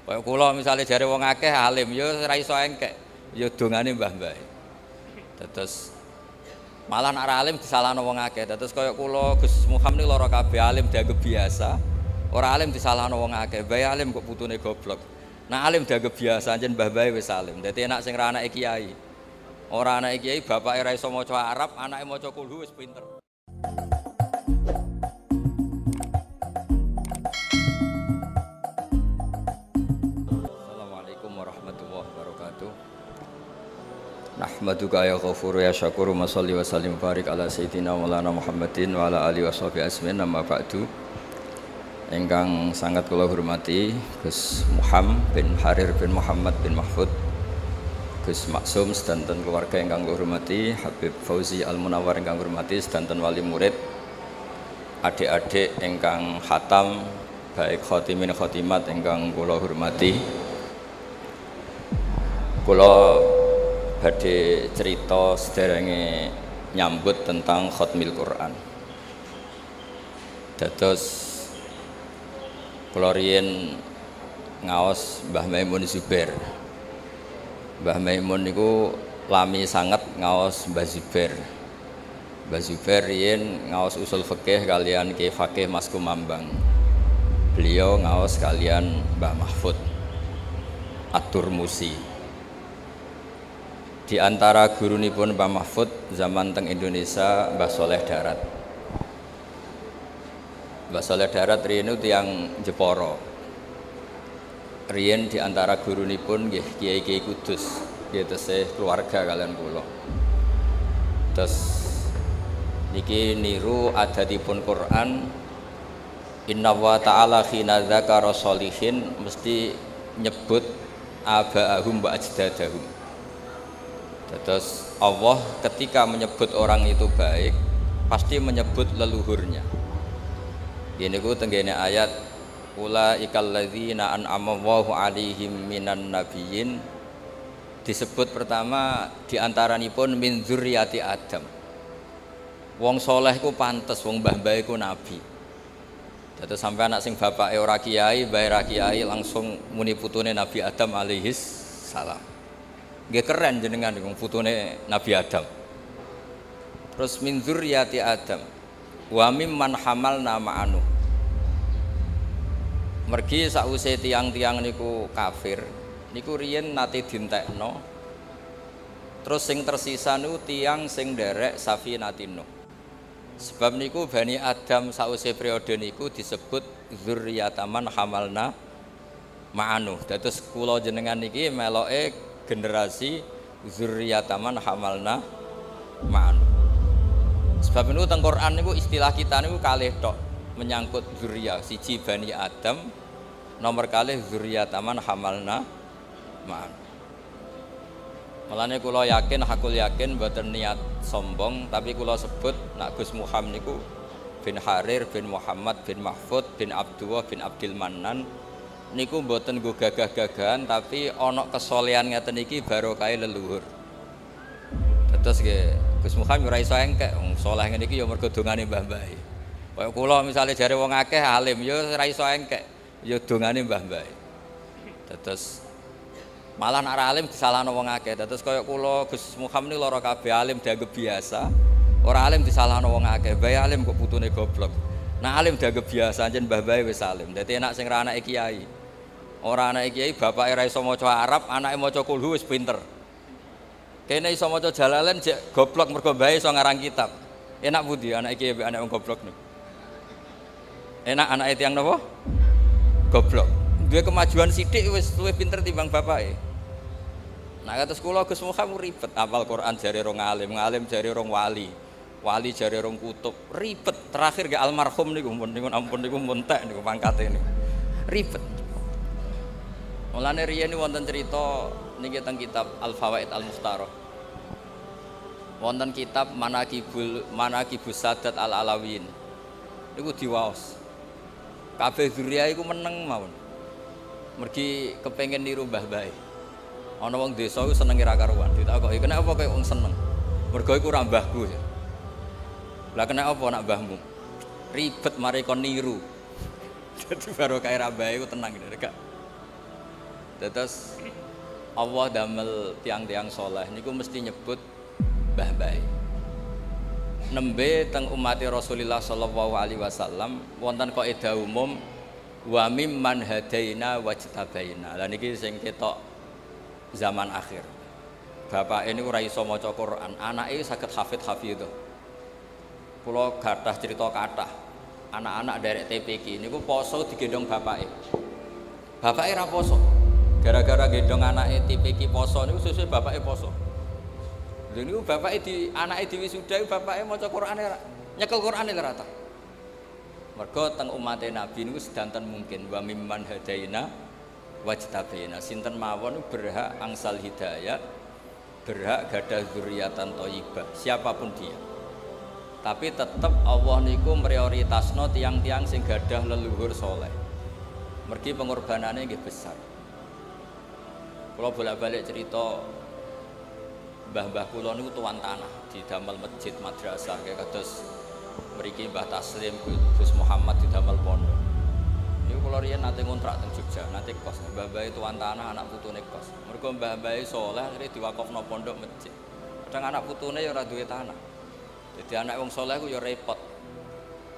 Kaya kula misale jare wong akeh alim ya ora iso engkek. Ya dongane mbah-mbah. Terus malah nek ora alim disalahno wong akeh. Terus kaya kula Gus Muhammad niku lara kabeh alim dianggap biasa. Ora alim disalahno wong akeh. Bae alim kok putune goblok. Nah alim dianggap biasa anjen mbah-mbah wis alim. Dadi enak sing ra anake kiai. Ora anake kiai bapake ra iso maca Arab, anake maca kulhu wis pinter. Assalamualaikum warahmatullahi wabarakatuh. Nahmaduka ya ghafuru ya syakuru wa sholli wa sallim barik ala sayyidina maulana Muhammadin wa ala alihi washabihi asmin amma ba'du. Ingkang sangat kula hormati Gus Muhammad bin Harir bin Muhammad bin Mahfud, Gus Maksum sedanten keluarga ingkang kula hormati, Habib Fauzi Al Munawwar ingkang kula hormati sedanten wali murid, adik-adik ingkang khatam, baik khotimin khotimat ingkang kula hormati. Kula badhe cerita sederenge nyambut tentang khatmil Quran. Dados kula riyen ngaos Mbah Maimun Zubair. Mbah Maimun niku lami sanget ngaos Mbah Zubair. Mbah Zubair riyen ngaos usul fikih kalian Ki Fakih Mas Kumambang. Beliau ngaos kalian Mbah Mahfud At-Turmusi. Di antara gurunipun Mbah Mahfud zaman teng Indonesia Mbah Soleh Darat. Mbah Soleh Darat riyen tiyang Jepara. Riyen di antara gurunipun nggih Kiai-kiai Kudus, nggih tesih keluarga kalian kula. Terus niki niru adatipun Quran, inna wa ta'ala khina dzakara sholihin mesti nyebut aba'ahum wa ajdadahum. Terus Allah ketika menyebut orang itu baik pasti menyebut leluhurnya. Ini ku tenggene ayat ulaikal ladzina an'ama Allahu 'alaihim minan nabiyyin, disebut pertama diantaranipun min dzurriyyati Adam. Wong soleh ku pantes, wong mbah-mbah ku nabi. Dados sampai anak sing bapake ora kiai, mbahe ra kiai langsung muni putune Nabi Adam alaihis salam. Nggih keren jenengan wong putune Nabi Adam. Terus min dzurriyyati Adam wa mimman hamalna ma'anu. Mergi sakwise tiang-tiang niku kafir, niku riyen nate dintekno. Terus sing tersisa niku tiang sing nderek Safinatin Nuh. Sebab niku Bani Adam sakwise periode niku disebut dzurriyyataman hamalna ma'anu. Dados kula jenengan niki meloke generasi dzurriyyataman hamalna ma'anu. Sebab itu teng Quran niku istilah kita niku kalih tok menyangkut dzurriyyah, siji Bani Adam, nomor kalih dzurriyyataman hamalna ma'an. Mulane kula yakin, hakul yakin mboten niat sombong, tapi kula sebut nak Gus Muhammad niku bin Harir bin Muhammad bin Mahfud bin Abdullah bin Abdul Mannan niku mboten nggo gagah-gagahan, tapi ana kesolehan ngeten iki barokah leluhur. Terus nggih Gus Muhammad ora iso engkek wong saleh ngene iki ya mergo dongane mbah-mbah. Kaya kula misale jare wong akeh alim ya ora iso engkek, ya dongane mbah-mbah. Terus malah nek ora alim disalahno wong akeh. Terus kaya kula Gus Muhammad niku lara kabeh alim dianggap biasa. Ora alim disalahno wong akeh. Bae alim kok putune goblok. Nah alim dianggap biasa anjen mbah-mbah wis alim. Dadi enak sing ra anake kiai. Ora anake kiai bapake ra iso maca Arab, anake maca kulhu wis pinter. Kene iso maca Jalalain jek goblok mergo mbae iso ngarang kitab. Enak budi anak iki anak wong goblok niku. Enak anake tiyang napa? Goblok. Duwe kemajuan sithik wis luwih pinter timbang bapake. Nah kados kula Gus Muhammad ribet hafal Quran jare rong alim, ngalim jare rong wali. Wali jare rong kutub, ribet. Terakhir ge almarhum niku ampun niku muntek niku pangkate niku. Ribet. Mulane riyen wonten cerita niki teng kitab Al-Fawaid Al-Mukhtarah. Wonten kitab Manaqibus Sadat Al-Alawiyyin. Niku diwaos. Kabeh dzurriyah iku meneng mawon. Mergi kepengin niru mbah-mbahe. Ana wong desa iku seneng ira karuan. Ditakoki, "Kenapa kowe wong seneng?" Mergo iku ora mbahku. Lah kenapa nak mbahmu? Ribet mari kon niru. Dadi barokah ra mbahe iku tenang gak. Terus Allah damel tiang-tiang soleh niku mesti nyebut mbah-mbah. Nembe teng umat Rasulullah sallallahu alaihi wasallam wonten kaidah umum wa mimman hadaina wajtabaina. Lah niki sing ketok zaman akhir. Bapak ini ora iso maca Quran, anake saged hafid itu. Kula gadah cerita kathah. Anak-anak derek TPQ niku poso digendong bapake. Bapake ra poso. Gara-gara gendong anake TPQ poso niku sesuk bapake poso. Lha niku bapake di anake diwisuda bapake maca Qur'ane ra nyekel Qur'ane ora ta. Mergo teng umate Nabi niku sedanten mungkin wa mimman hadaina wajtabaina. Sinten mawon berhak angsal hidayah, berhak gadah dzurriatan thayyibah, siapapun dia. Tapi tetap Allah niku prioritasno tiang-tiang sing gadah leluhur soleh. Mergi pengorbanannya nggih besar. Kalau bolak-balik cerita mbah-mbah kula niku tuan tanah didamel masjid madrasah kayak kados mriki Mbah Taslim Gus Muhammad didamel pondok. Niku kula riyen nate ngontrak teng Jogja, nate kos. Mbah-mbah tuan tanah anak putune kos. Mergo mbah-mbah soleh akhire diwakofno pondok masjid. Kadang anak putune ya ora duwe tanah. Jadi anak wong soleh ku ya repot.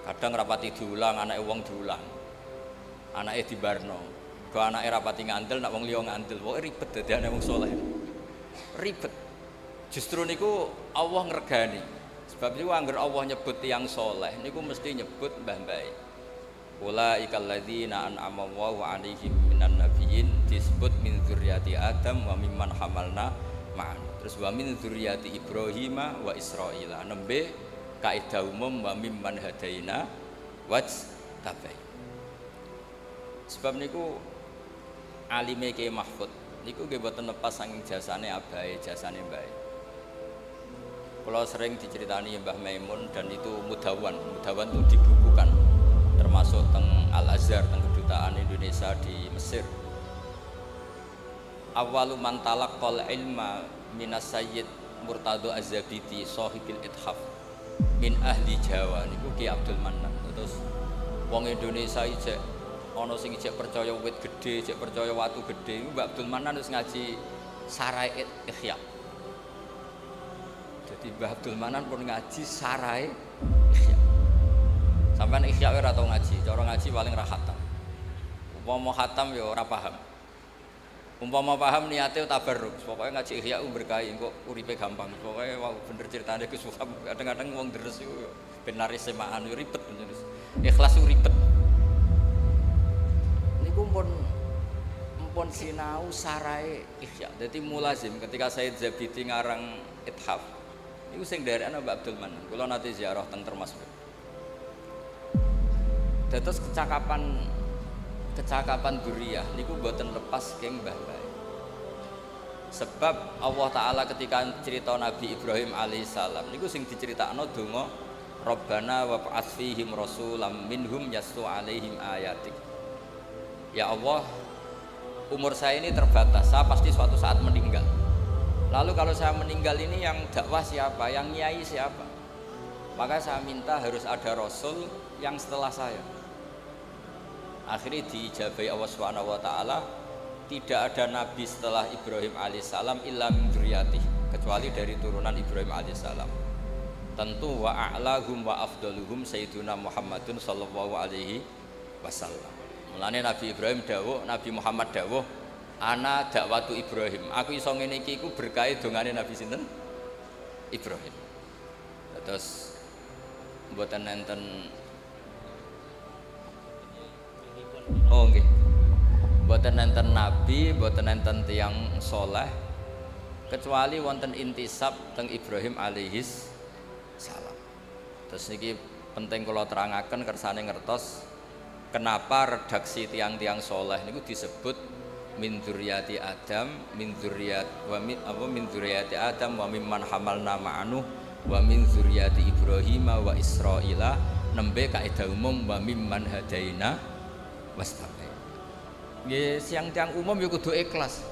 Kadang rapati diulang, anak wong diulang. Anake dibarno. Go anake rapati ngandel, nak wong liya ngandel. Pokoke ribet dadi anak wong soleh. Ribet. Justru niku Allah ngregani. Sebab niku angger Allah nyebut tiyang soleh niku mesti nyebut mbah-mbah. Ulaikal ladzina an'ama Allahu 'alaihim minan nabiyyin disebut min dzurriyyati Adam wa mimman hamalna ma'an. Terus wa min dzurriyyati Ibrahim wa Israila. Nembe kaidah umum wa mimman hadaina wajtabai. Sebab niku alime Kiai Mahfud niku nggih boten lepas saking jasane abahe, jasane mbae. Kalau sering diceritani Mbah Maimun dan itu mudawan itu dibukukan termasuk teng Al-Azhar teng kedutaan Indonesia di Mesir. Awalu man talaqqal ilma minas Sayyid Murtado Az-Zabidi sahibil ithaf min ahli Jawa niku Ki Abdul Mannan. Terus wong Indonesia ijek ana sing ijek percaya wit gedhe, ijek percaya watu gedhe. Mbak Abdul Mannan wis ngaji Sarai Ihya. Jadi Mbah Abdul Manan pun ngaji Sarai Ihya. Sampeyan Ihya ora tau ngaji, cara ngaji paling ra khatam. Umpama khatam ya ora paham. Umpama paham niate tabarruk, pokoke ngaji Ihya berkah engko uripe gampang. Pokoke wow, bener ceritane Gus Muhammad. Kadang-kadang wong deres yo ben lari semaan yo ribet bener. Ikhlas yo ribet. Niku pun sinau Sarai Ihya. Dadi mulazim ketika Said Zabidi ngarang Ithaf. Iku sing nderekno Mbak Abdul Manan. Kula nate ziarah teng Termas. Dados kecakapan dzurriyah niku mboten lepas keng mbah-mbah. Sebab Allah Taala ketika cerita Nabi Ibrahim alaihissalam niku sing diceritakno donga Rabbana wa ba'ats fihim rasulam minhum yaslu alaihim ayatik. Ya Allah, umur saya ini terbatas, saya pasti suatu saat meninggal. Lalu kalau saya meninggal ini yang dakwah siapa, yang nyai siapa? Maka saya minta harus ada rasul yang setelah saya. Akhirnya diijabahi Allah Subhanahu wa taala, tidak ada nabi setelah Ibrahim alaihissalam illa min dzurriyyatihi, kecuali dari turunan Ibrahim alaihissalam. Tentu wa a'lahum wa afdaluhum sayyiduna Muhammadun sallallahu alaihi wasallam. Mulane Nabi Ibrahim dawuh, Nabi Muhammad dawuh, ana dakwatu Ibrahim. Aku iso ngene iki iku berkah dongane Nabi sinten? Ibrahim. Terus mboten enten oh nggih. Mboten enten nabi, mboten enten tiyang saleh kecuali wonten intisab teng Ibrahim alaihis salam. Terus niki penting kula terangaken kersane ngertos kenapa redaksi tiang-tiang saleh niku disebut min dzurriyyati Adam, min dzurriyyati Adam wa mimman hamalna ma'anu wa min dzurriyyati Ibrahim wa Israila. Nembe kaidah umum wa mimman hadaina wastaqai. Nggih, tiang umum ya kudu ikhlas.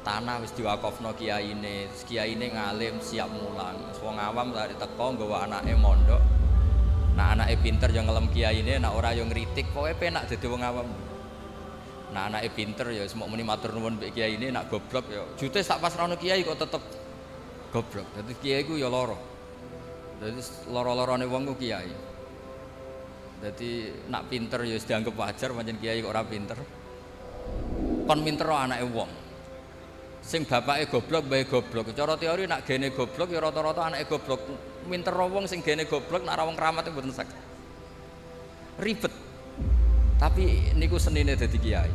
Tanah wis diwakofno kiyaine, kiyaine ngalim siap mulang. Wong awam lari teko nggawa anake mondok. Nah anake pinter yo ngelem kiyaine, nek ora yo ngritik, pokoke penak dadi wong awam. Nah anaknya pinter ya semua muni matur nuwun mbek kiai ini nak goblok ya jute sak pas rono kiai kok tetep goblok. Dadi kiai ku ya lara. Dadi lara-larane wong ku kiai. Dadi nak pinter ya wis dianggap wajar pancen kiai kok ora pinter. Kon pinter anake wong. Sing bapake goblok bae goblok. Cara teori nak gene goblok ya rata-rata anake goblok. Pinter wong sing gene goblok nak ora wong kramat mboten saged. Ribet. Tapi niku senine dadi kiai.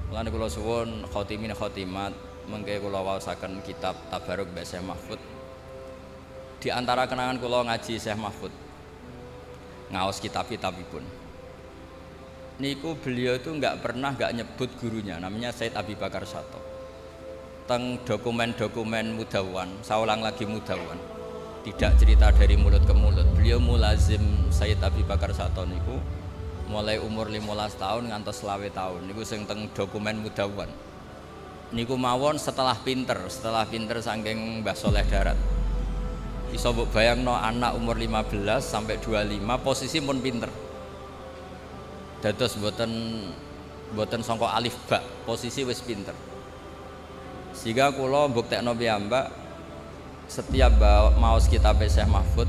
Mulane kula suwun khotimin khotimat mengke kula waosaken kitab Tabarruk Mbak Syekh Mahfud. Di antara kenangan kula ngaji Syekh Mahfud. Ngaos kitab-kitabipun. Niku beliau itu enggak pernah enggak nyebut gurunya, namanya Said Abi Bakar Sato. Teng dokumen-dokumen Mudawwan, saya ulang lagi Mudawwan. Tidak cerita dari mulut ke mulut. Beliau mulazim Said Abi Bakar Sato niku mulai umur 15 tahun ngantos 20 tahun niku sing teng dokumen Mudawwan niku mawon setelah pinter saking Mbah Soleh Darat iso mbok bayangno anak umur 15 sampai 25 posisi pun pinter dados mboten sangka alif ba posisi wis pinter sehingga kula mbuktekno piyambak setiap maos kitab Syekh Mahfud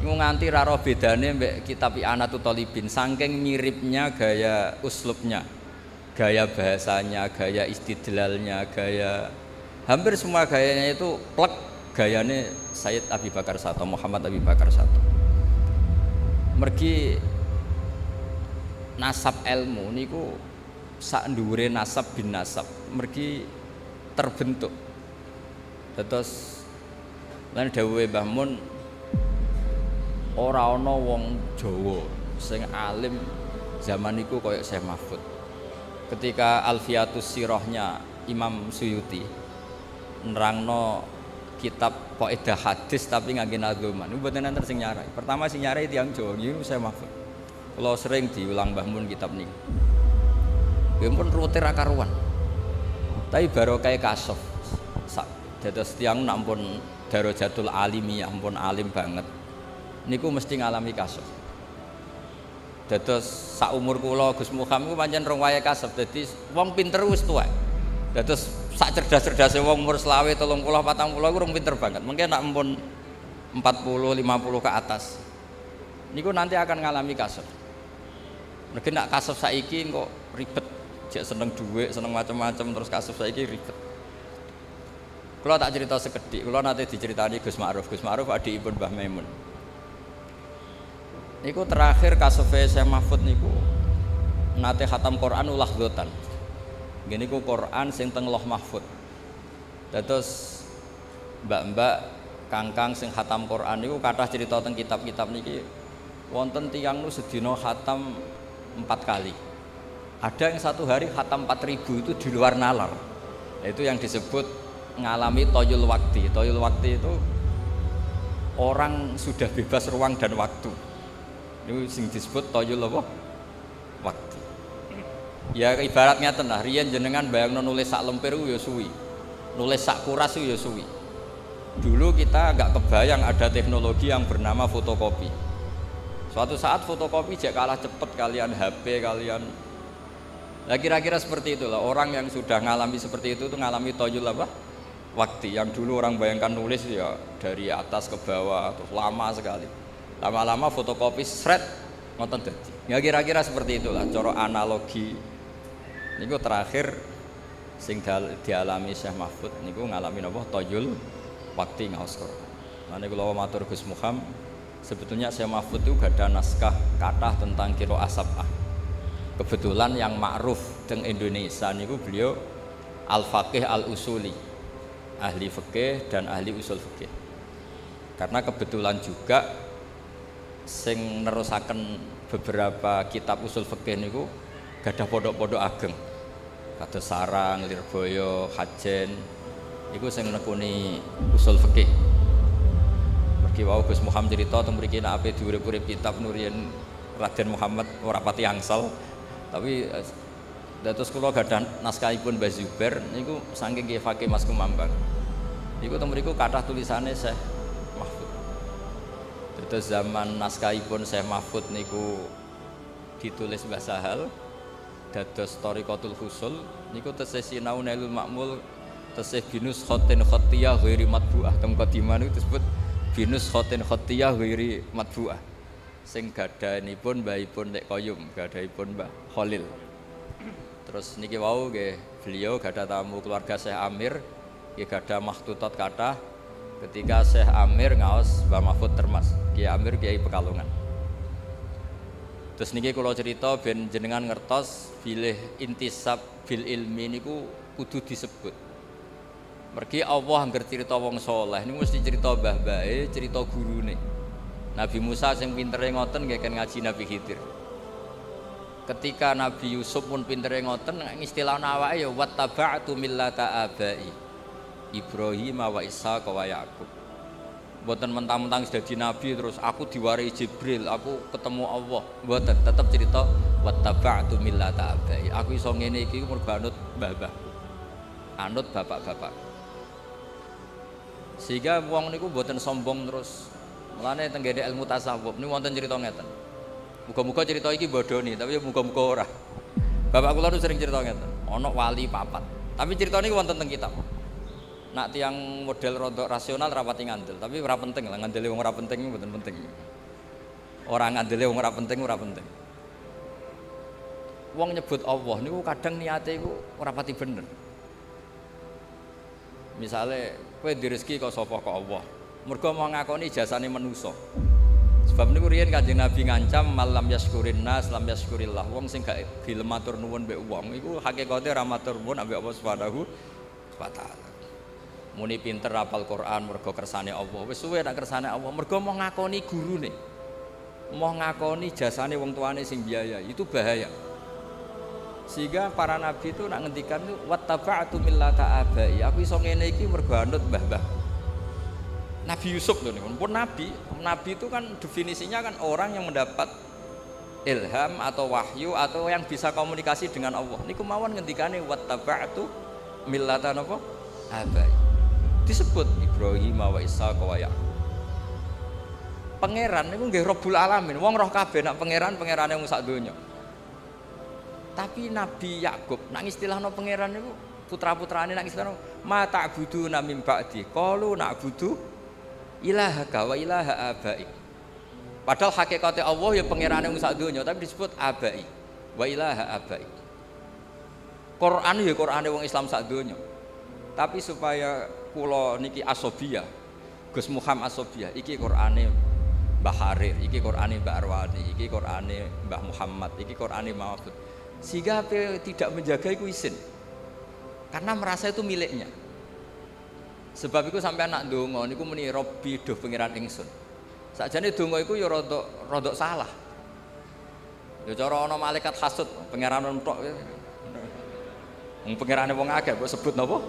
iku nganti ra ro bedane mbek kitab I'anatul Thalibin saking miripnya gaya uslubnya, gaya bahasanya, gaya istidlalnya, gaya hampir semua gayanya itu plek gayane Sayyid Abi Bakar Sato, Muhammad Abi Bakar Sato. Mergi nasab ilmu niku sak ndhuwure nasab bin nasab, mergi terbentuk. Terus lan dawuhe Mbah Mun ora ana wong Jawa sing alim zaman niku koyo Syekh Mahfud. Ketika Alfiatus Sirahnya Imam Suyuti nerangno kitab kaidah hadis tapi ngangge nadzuman. Niku mboten enten sing nyarai. Pertama sing nyarai tiyang Jawa niku Syekh Mahfud. Kula sering diulang Mbah Mun kitab niku. Nggih pun rute ra karuan. Tapi barokah kasuf. Dados tiyang nampun darajatul alimiyah, ampun alim banget. Niku mesti ngalami kasuf. Dados sak umur kula Gus Muham niku pancen rong wayahe kasuf. Dadi wong pinter wis tuwek. Dados sak cerdas-cerdase wong umur 20, 30, 40 iku rong pinter banget. Mungkin nek ampun 40, 50 ke atas. Niku nanti akan ngalami kasuf. Nek nek kasuf saiki kok ribet, jek seneng dhuwit, seneng macam-macam terus kasuf saiki ribet. Kula tak cerita sekedhik, kula nate diceritani Gus Ma'ruf. Gus Ma'ruf adikipun Mbah Maimun. Niku terakhir kasufe Syekh Mahfud niku nate khatam Quran ulah dzotan. Nggih niku Quran sing teng Loh Mahfud. Dados mbak-mbak kangkang sing khatam Quran niku kathah cerita teng kitab-kitab niki wonten tiyang nu sedina khatam 4 kali. Ada yang satu hari khatam 4000 itu di luar nalar. Itu yang disebut ngalami toyul wakti. Toyul wakti itu orang sudah bebas ruang dan waktu. Ini sing disebut toyul apa? Waktu. Ya ibaratnya tenah, riyen jenengan bayangno nulis sak lemper ya suwi. Nulis sak kuras ya suwi. Dulu kita enggak kebayang ada teknologi yang bernama fotokopi. Suatu saat fotokopi jek kalah cepet kalian HP kalian. Nah kira-kira seperti itulah orang yang sudah ngalami seperti itu ngalami toyul apa? Waktu. Yang dulu orang bayangkan nulis ya dari atas ke bawah terus lama sekali. Lama-lama fotokopi sret ngoten dadi. Ya kira-kira seperti itulah cara analogi. Niku terakhir sing dialami Syekh Mahfud niku ngalami napa toyul waktu ngaos Quran. Mane kula matur Gus Muham, sebetulnya Syekh Mahfud itu gada naskah kathah tentang qiraah sab'ah. Kebetulan yang ma'ruf teng Indonesia niku beliau al-faqih al-usuli. Ahli fikih dan ahli usul fikih. Karena kebetulan juga sing nerusaken beberapa kitab usul fikih niku gadah pondok-pondok ageng. Kados Sarang, Lirboyo, Hajen iku sing nekuni usul fikih. Mergi wau Gus Muhammad cerita teng mriki nek ape diurip-urip kitab Nurien Raden Muhammad ora pati angsal. Tapi dados kula gadah naskahipun Mbah Zubair niku saking Ki Fakih Mas Kumambang. Niku teng mriku kathah tulisane Syekh Mahfud. Dados zaman naskahipun Syekh Mahfud niku ditulis Mbah Sahal. dados Thariqatul Husul niku tesih sinau Nailul Ma'mul tesih binus khotin khotiyah ghairi matbu'ah teng qadimah niku disebut binus khotin khotiyah ghairi matbu'ah sing gadhanipun mbahipun Nek Koyum gadhanipun Mbah Khalil. Terus niki wau nggih beliau gadah tamu keluarga Syekh Amir nggih gadah makhtutat kathah ketika Syekh Amir ngaos Mbah Mahfud Termas Kiai Amir Kiai Pekalongan. Terus niki kula cerita ben jenengan ngertos bilih intisab bil ilmi niku kudu disebut. Mergi Allah angger cerita wong saleh niku mesti cerita mbah-mbahe, cerita gurune. Nabi Musa sing pintere ngoten nggih kan ngaji Nabi Khidir. Ketika Nabi Yusuf pun pintere ngoten ngistilahna awake ya wattaba'tu millata abai Ibrahim wa Ishaq wa Yaqub. Mboten mentang-mentang dadi nabi terus aku diwarai Jibril, aku ketemu Allah. Mboten, tetep cerita wattaba'tu millata abai. Aku iso ngene iki mergo anut mbah-mbah. Anut bapak-bapak. Sehingga wong niku mboten sombong terus. Mulane teng ngene ilmu tasawuf niku wonten cerita ngeten. Muga-muga cerita iki bodoni, tapi muga-muga ora. Bapak kula nu sering cerita ngeten. Ana wali papat. Tapi cerita niki wonten teng kitab. Nak tiang model rodok rasional rapati ngandel, tapi ora penting lah ngandele wong ora penting mboten penting. Ora ngandele wong ora penting ora penting. Wong nyebut Allah niku kadang niate iku ora pati bener. Misale kowe di rezeki kok sapa kok Allah. Mergo mau ngakoni jasane manusa. Sebab niku riyen Kanjeng Nabi ngancam malam yaskurin nas lam yaskurillah. Wong sing gak gelem matur nuwun mbek wong iku hakikate ora matur nuwun ambek Allah Subhanahu wa taala. Muni pinter hafal Quran mergo kersane Allah. Wis suwe nek kersane Allah mergo mau ngakoni gurune. Mau ngakoni jasane wong tuane sing biaya. Itu bahaya. Sehingga para nabi itu nak ngendikan itu wattaba'tu millata abai. Aku iso ngene iki mergo anut mbah-mbah. Nabi Yusuf lho niku pun nabi. Nabi itu kan definisinya kan orang yang mendapat ilham atau wahyu atau yang bisa komunikasi dengan Allah. Niku mawon ngendikane wattaba'tu millata napa? Abai. Disebut Ibrahim wa Ishaq wa Yaqub. Pangeran niku nggih Rabbul Alamin. Wong roh kabeh nak pangerane wong sak donya. Tapi Nabi Yakub nak istilahno pangeran niku putra-putrane nak istilahno ma ta'buduna min ba'di. Qalu na'budu ilahaka wa ilaha abai. Padahal hakikate Allah ya pangerane wong sak donya tapi disebut abai wa ilaha abai. Quran ya Qurane wong Islam sak donya. Tapi supaya kula niki asobiyah, Gus Muhammad asobiyah, iki Qur'ane Mbah Harir, iki Qur'ane Mbah Arwani, iki Qur'ane Mbah Muhammad, iki Qur'ane Mahfud. Sehingga tidak menjaga itu isin, karena merasa itu miliknya. Sebab itu sampai anak donga niku muni Robbi doh pengiran ingsun. Sakjane donga iku ya rodok salah. Ya cara ana malaikat hasud, pengiran entok. Wong pengirane wong akeh kok sebut napa?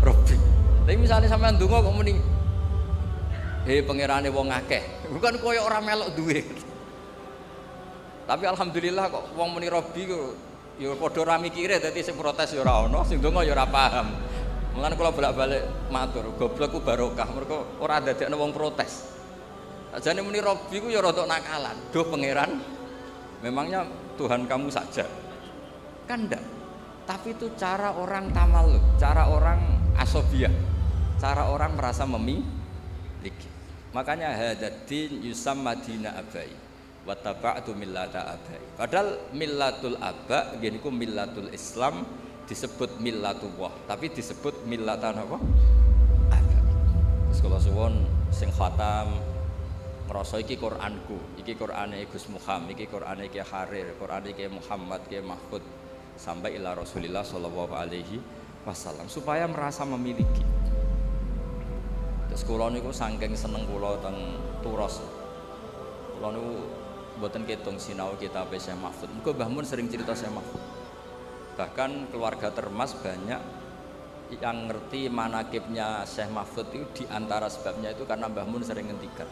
Robbi. Tapi misalnya sampean ndonga kok muni pengirane wong akeh. Bukan koyo ora melok duwe. Tapi alhamdulillah kok wong muni Robbi kok ya padha ora mikire dadi sing protes ya ora ana, sing ndonga ya ora paham. Mulane kula bolak-balik matur, goblok ku barokah mergo ora dadekno wong protes. Ajane muni Robbi ku ya rada nakalan. Duh pangeran, memangnya Tuhan kamu saja. Kan ndak. Tapi itu cara orang tamaluk, cara orang asobiyah, cara orang merasa memiliki. Makanya hadatin yusamma dina abai wattaba'tu millata abai. Padahal millatul aba geniku millatul Islam disebut millatullah, tapi disebut millatan apa? Abai. Terus kalau suwon sing khatam ngrasa iki Qur'anku, iki Qur'ane Gus Muhammad, iki Qur'ane Kiai Harir, Qur'ane Kiai Muhammad, Kiai Mahfud sampai ila Rasulillah sallallahu alaihi wasallam supaya merasa memiliki. Terus kula niku saking seneng kula teng Turos. Kula niku mboten ketung sinau kitab Syekh Mahfud. Muga Mbah Mun sering cerita Syekh Mahfud. Bahkan keluarga Termas banyak yang ngerti manakibnya Syekh Mahfud itu di antara sebabnya itu karena Mbah Mun sering ngendikan.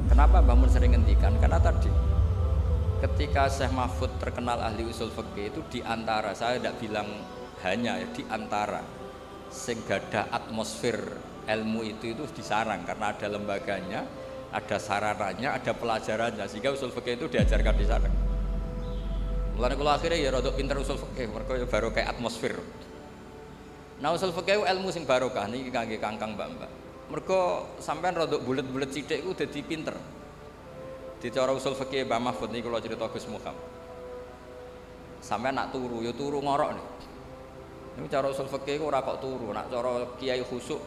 Kenapa Mbah Mun sering ngendikan? Karena tadi ketika Syekh Mahfud terkenal ahli usul fikih itu diantara, saya tidak bilang hanya ya, diantara sing gadah atmosfer ilmu itu di sarang karena ada lembaganya, ada sarananya, ada pelajarannya sehingga usul fikih itu diajarkan di sana. Mulane kula akhire ya rada pinter usul fikih, mergo ya barokah atmosfer. Nah usul fikih ilmu sing barokah niki kangge Kangkang Mbak-mbak. Mergo sampean rada bulet-bulet sithik ku dadi pinter. Di cara usul fikih Mbah Mahfud niki kula crita Gus Muhammad. Sampean nak turu ya turu ngorok nih. Ini cara usul fikih ora kok turu, nak cara kiai khusuk,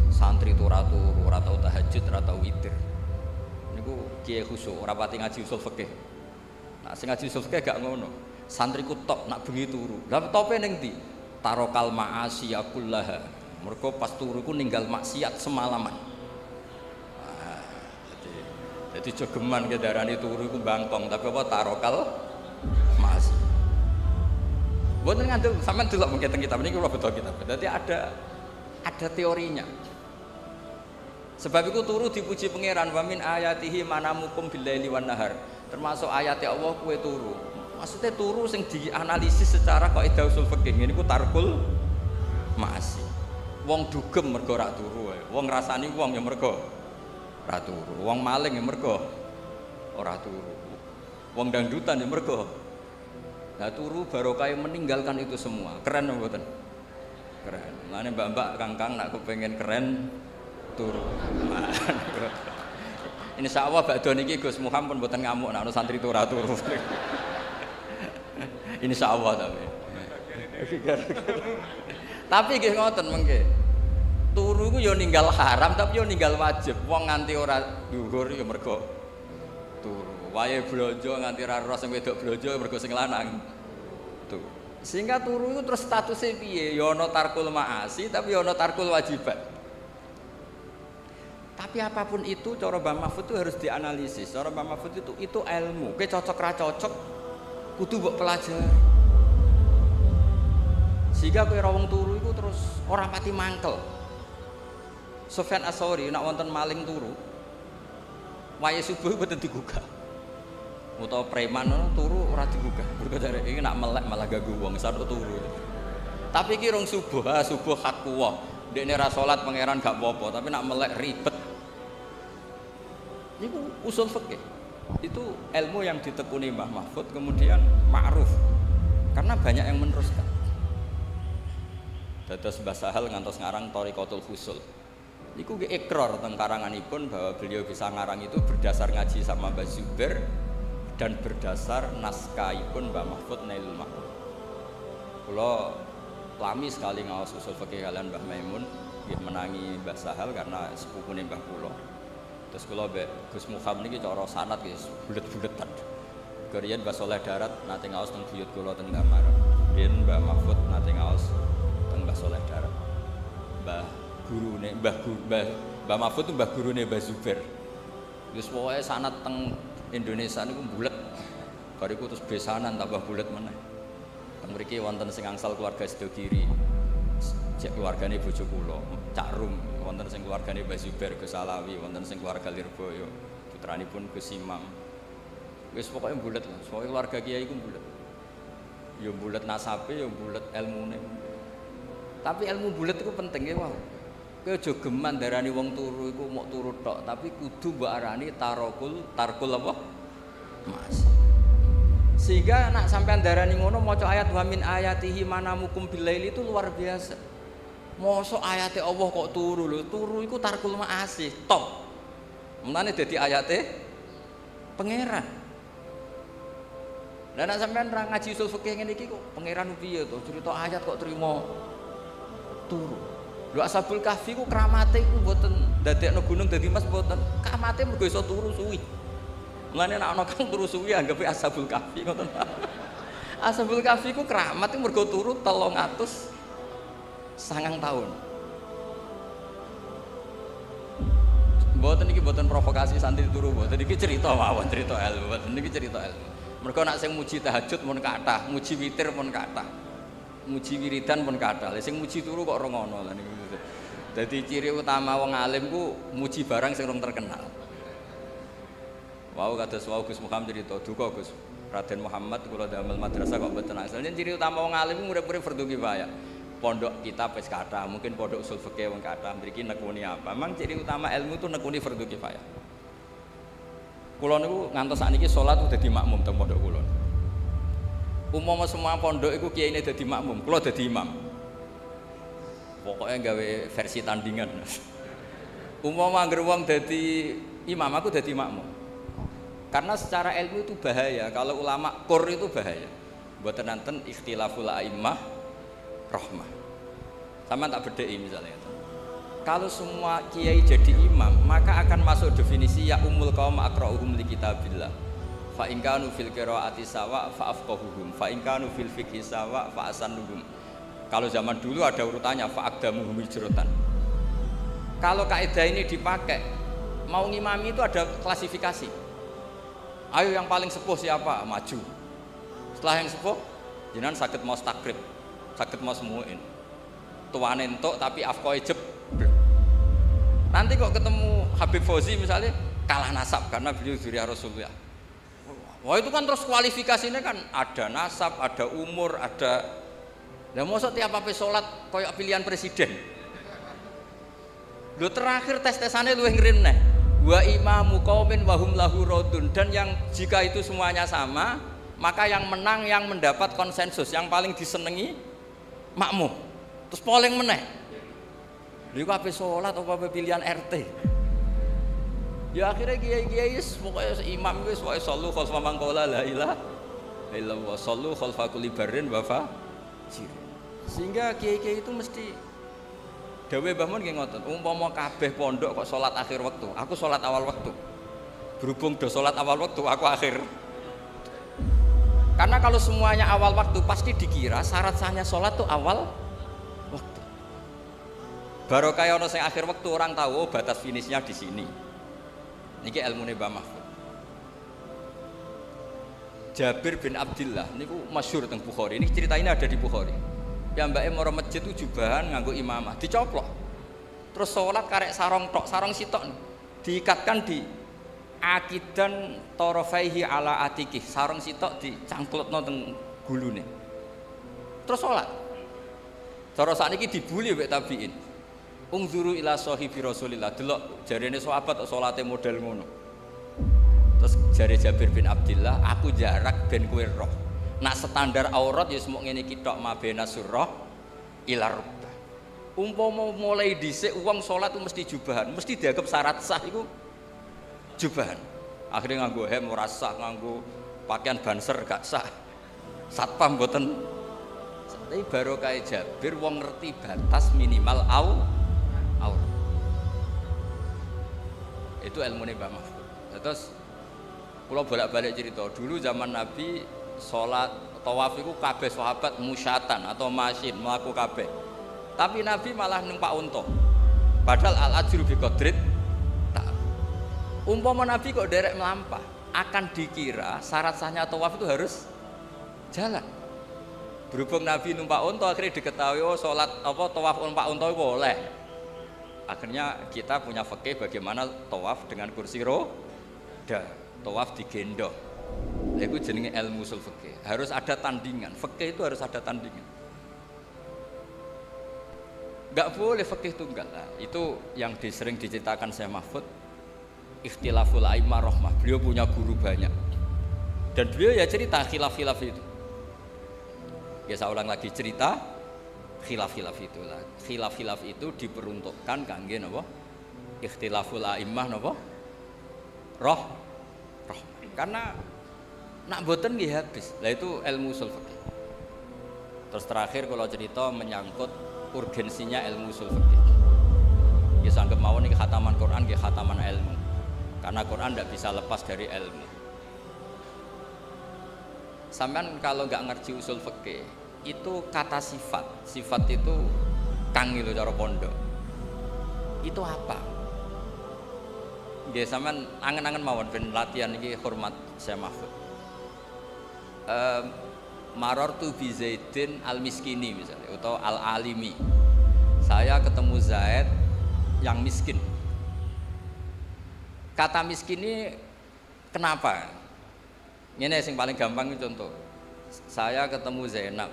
santri itu ora turu, ora tau tahajud, ora tau witir. Niku kiai khusuk, ora pati ngaji usul fikih. Nak sing ngaji usul fikih gak ngono. Santriku top nak bengi turu. Lah tope ning ndi? Tarokal ma'asi kullaha. Mergo pas turu iku ninggal maksiat semalaman. Jadi jogeman ke darani turu iku bangkong, tapi apa tarokal ma'asi. Bukan ngandel sampean delok mungkin kitab ini kula betul kitab. Berarti ada teorinya. Sebab itu turu dipuji pangeran wa min ayatihi manamukum billaili wan nahar. Termasuk ayat Allah kue turu. Maksudnya turu sing dianalisis secara kaidah usul fikih niku tarkul ma'asi. Wong dugem mergo ora turu wae. Wong ngrasani wong ya mergo ora turu. Wong maling ya mergo ora turu. Wong dangdutan ya mergo. Nah turu barokah meninggalkan itu semua. Keren apa mboten? Keren. Mulane mbak-mbak Kangkang nak kepengen keren turu. Insyaallah badhe niki Gus Muhammad pun mboten ngamuk nek santri turu turu. Insyaallah tapi. Tapi nggih ngoten mengke. Turu ku ya ninggal haram tapi ya ninggal wajib. Wong nganti ora dhuwur ya mergo turu. Wayahe blonjo nganti ra ros sing wedok blonjo mergo sing lanang. Tuh. Sehingga turu itu terus statusnya piye? Ya ana tarkul ma'asi tapi ya ana tarkul wajibat. Tapi apapun itu cara Mbah Mahfud itu harus dianalisis. Cara Mbah Mahfud itu ilmu. Kowe cocok ra cocok kudu mbok pelajari. Sehingga kowe ra wong turu iku terus ora pati mangkel. Sufyan Ats-Tsauri nek wonten maling turu wayahe subuh mboten digugah. Utawa preman turu ora digugah. Mergo jare iki nak melek malah ganggu wong sadok turu. Tapi iki rong subuh, subuh hak kuwah. Dekne ra salat pangeran gak apa-apa, tapi nak melek ribet. Niku usul fikih. Itu ilmu yang ditekuni Mbah Mahfud kemudian ma'ruf. Karena banyak yang meneruskan. Dados Mbah Sahal ngantos ngarang Thariqatul Fusul. Niku nggih ikrar teng karanganipun bahwa beliau bisa ngarang itu berdasar ngaji sama Mbah Zubair dan berdasar naskahipun Mbah Mahfud Nailul Ma'ruf. Kula lami sekali ngaos usul fikih kalian Mbah Maimun, nggih menangi Mbah Sahal karena sepupune Mbah kula. Terus kula mbek Gus Muhammad niki cara sanad nggih bulet-buletan. Keriyen Mbah Saleh Darat nate ngaos teng buyut kula teng kamar. Biyen Mbah Mahfud nate ngaos teng Mbah Saleh Darat. Mbah Mahfud itu mbah gurune Mbah Zubair. Wis pokoke sanad teng Indonesia niku bulet. Bariku terus besanan tambah bulet meneh. Teng mriki wonten sing angsal keluarga Sidogiri. Cek keluargane bojo kula, Cak Rum, wonten sing keluargane Mbah Zubair Gus Alawi, wonten sing keluarga Lirboyo, putranipun Gus Imam. Wis pokoke bulet lah, pokoke keluarga kiai iku bulet. Ya bulet nasabe, ya bulet ilmune. Tapi ilmu bulet iku penting ya, wow. Kowe aja geman darani wong turu iku mok turu tok, tapi kudu mbok arani tarkul apa? Mas. Sehingga nak sampean darani ngono maca ayat wa min ayatihi manamukum billaili itu luar biasa. Mosok ayate Allah kok turu lho, turu iku tarkul ma'asi, top. Mulane dadi ayate pangeran. Lah nek sampean ra ngaji usul fikih ngene iki kok pangeran piye to? Cerita ayat kok trimo turu. Lho Ashabul Kahfi ku kramate iku mboten dadekno gunung dadi mas mboten. Kramate mergo iso turu suwi. Mulane nek ana kang turu suwi anggape Ashabul Kahfi ngoten. Ashabul Kahfi ku kramat mergo turu 309 tahun. Mboten iki mboten provokasi santri turu mboten iki cerita mawon, cerita ilmu. Mboten iki cerita ilmu. Mergo nek sing muji tahajud mun kathah, muji witir mun kathah. Muji wiridan pun kathah. Lah sing muji turu kok ora ngono lha niku. Dadi ciri utama wong alim ku muji barang sing rong terkenal. Wau kados wau Gus Muhammad cerita duka Gus Raden Muhammad kula damel madrasah kok mboten asal. Ciri utama wong alim ku urip-urip fardhu kifayah. Pondok kitab wis kathah, mungkin pondok usul fikih wong kathah, mriki nekuni apa? Memang ciri utama ilmu itu nekuni fardhu kifayah. Kula niku ngantos sakniki salat dadi makmum teng pondok kula. Umpama semua pondok iku kiyaine dadi makmum, kula dadi imam. Pokoknya gawe versi tandingan. Umpama anggere wong dadi imam, aku dadi makmum. Karena secara ilmu itu bahaya. Kalau ulama kur itu bahaya. Mboten nanten ikhtilaful a'immah rahmah. Sama tak bedheki misalnya. Kalau semua kiai jadi imam, maka akan masuk definisi ya umul qaum aqra'uhum li kitabillah. Fa in kanu fil qiraati sawa fa afqahuhum, fa in kanu fil fiqhi sawa fa asannuhum. Kalau zaman dulu ada urutannya fa aqdamuhum hijratan. Kalau kaidah ini dipakai, mau ngimami itu ada klasifikasi. Ayo yang paling sepuh siapa? Maju. Setelah yang sepuh, jenengan saged maos takrib, saged maos muin. Tuane entuk tapi afqahe jeblek. Nanti kok ketemu Habib Fauzi misalnya kalah nasab karena beliau dzurriyyah Rasulullah. Wah itu kan terus kualifikasinya kan ada nasab, ada umur, ada. Lah mosok tiap apa salat koyok pilihan presiden. Lho terakhir tes-tesane luwih ngren neh. Wa imamu qaumin wa hum lahu radun, dan yang jika itu semuanya sama, maka yang menang yang mendapat konsensus, yang paling disenengi makmum. Terus polling meneh. Lha apa salat apa pilihan RT. Ya akhirnya kiai-kiai pokoknya imam wis wae sallu khalfa man qala la ilaha illallah sallu khalfa kulli barrin wa fajir. Sehingga kiai-kiai itu mesti dawe Mbah Mun nggih ngoten, umpama kabeh pondok kok salat akhir waktu, aku salat awal waktu. Berhubung do salat awal waktu, aku akhir. Karena kalau semuanya awal waktu pasti dikira syarat sahnya salat tuh awal waktu. Baru kayak ono sing akhir waktu orang tahu batas finishnya di sini. Niki ilmune Mbah Mahfud. Jabir bin Abdillah niku masyhur teng Bukhari. Ini cerita ini ada di Bukhari. Ya mbake mara masjid itu jubahan nganggo imamah, dicoplok. Terus salat karek sarong tok, sarong sitok diikatkan di akidan tarafaihi ala atiki. Sarong sitok dicangklutno teng gulune. Terus salat. Cara sakniki dibuli mbek tabiin. Ungzuru ila sahibi Rasulillah, delok jarene sahabat salate model ngono. Terus jare Jabir bin Abdillah, aku jarak ben kowe roh. Nak standar aurat ya semuk ngene iki tok mabena surah ila rukbah. Umpama mulai dhisik wong salat itu mesti jubahan, mesti dianggap syarat sah iku jubahan. Akhirnya nganggo hem ora sah, nganggo pakaian banser gak sah. Satpam mboten. Tapi barokah Jabir wong ngerti batas minimal aurat. Itu ilmu Mbah Mahfud. Terus kalau bolak-balik cerita dulu zaman Nabi sholat tawaf itu kabeh sahabat musyatan atau masyin melaku kabeh. Tapi Nabi malah numpak unta. Padahal al ajru bi qadrit tak. Umpama Nabi kok derek melampah, akan dikira syarat sahnya tawaf itu harus jalan. Berhubung Nabi numpak unta akhirnya diketahui oh sholat apa tawaf numpak unta itu boleh. Akhirnya kita punya fikih bagaimana tawaf dengan kursi roda, tawaf digendong. Itu jenenge ilmu usul fikih. Harus ada tandingan. Fikih itu harus ada tandingan. Enggak boleh fikih tunggal. Nah, itu yang sering diceritakan Syekh Mahfud. Ikhtilaful a'immah rahmah. Beliau punya guru banyak. Dan beliau ya cerita khilaf-khilaf itu. Ya saya ulang lagi cerita khilaf-khilaf itulah. Khilaf-khilaf itu diperuntukkan kangge napa? Ikhtilaful a'immah napa? Rahmah. Karena nak boten nggih habis. Lah itu ilmu usul fikih. Terus terakhir kalau cerita menyangkut urgensinya ilmu usul fikih. Ya sanggep mawon iki khataman Quran nggih khataman ilmu. Karena Quran tidak bisa lepas dari ilmu. Sampean kalau nggak ngerti usul fikih, itu kata sifat itu kang lho cara pondok. Itu apa? Nggih sampean angen-angen mawon ben latihan iki hormat Syekh Mahfud. Marartu bi Zaidin al-Miskini misalnya atau al-Alimi. Saya ketemu Zaid yang miskin. Kata miskin ini kenapa? Ini yang paling gampang itu contoh. Saya ketemu Zainab,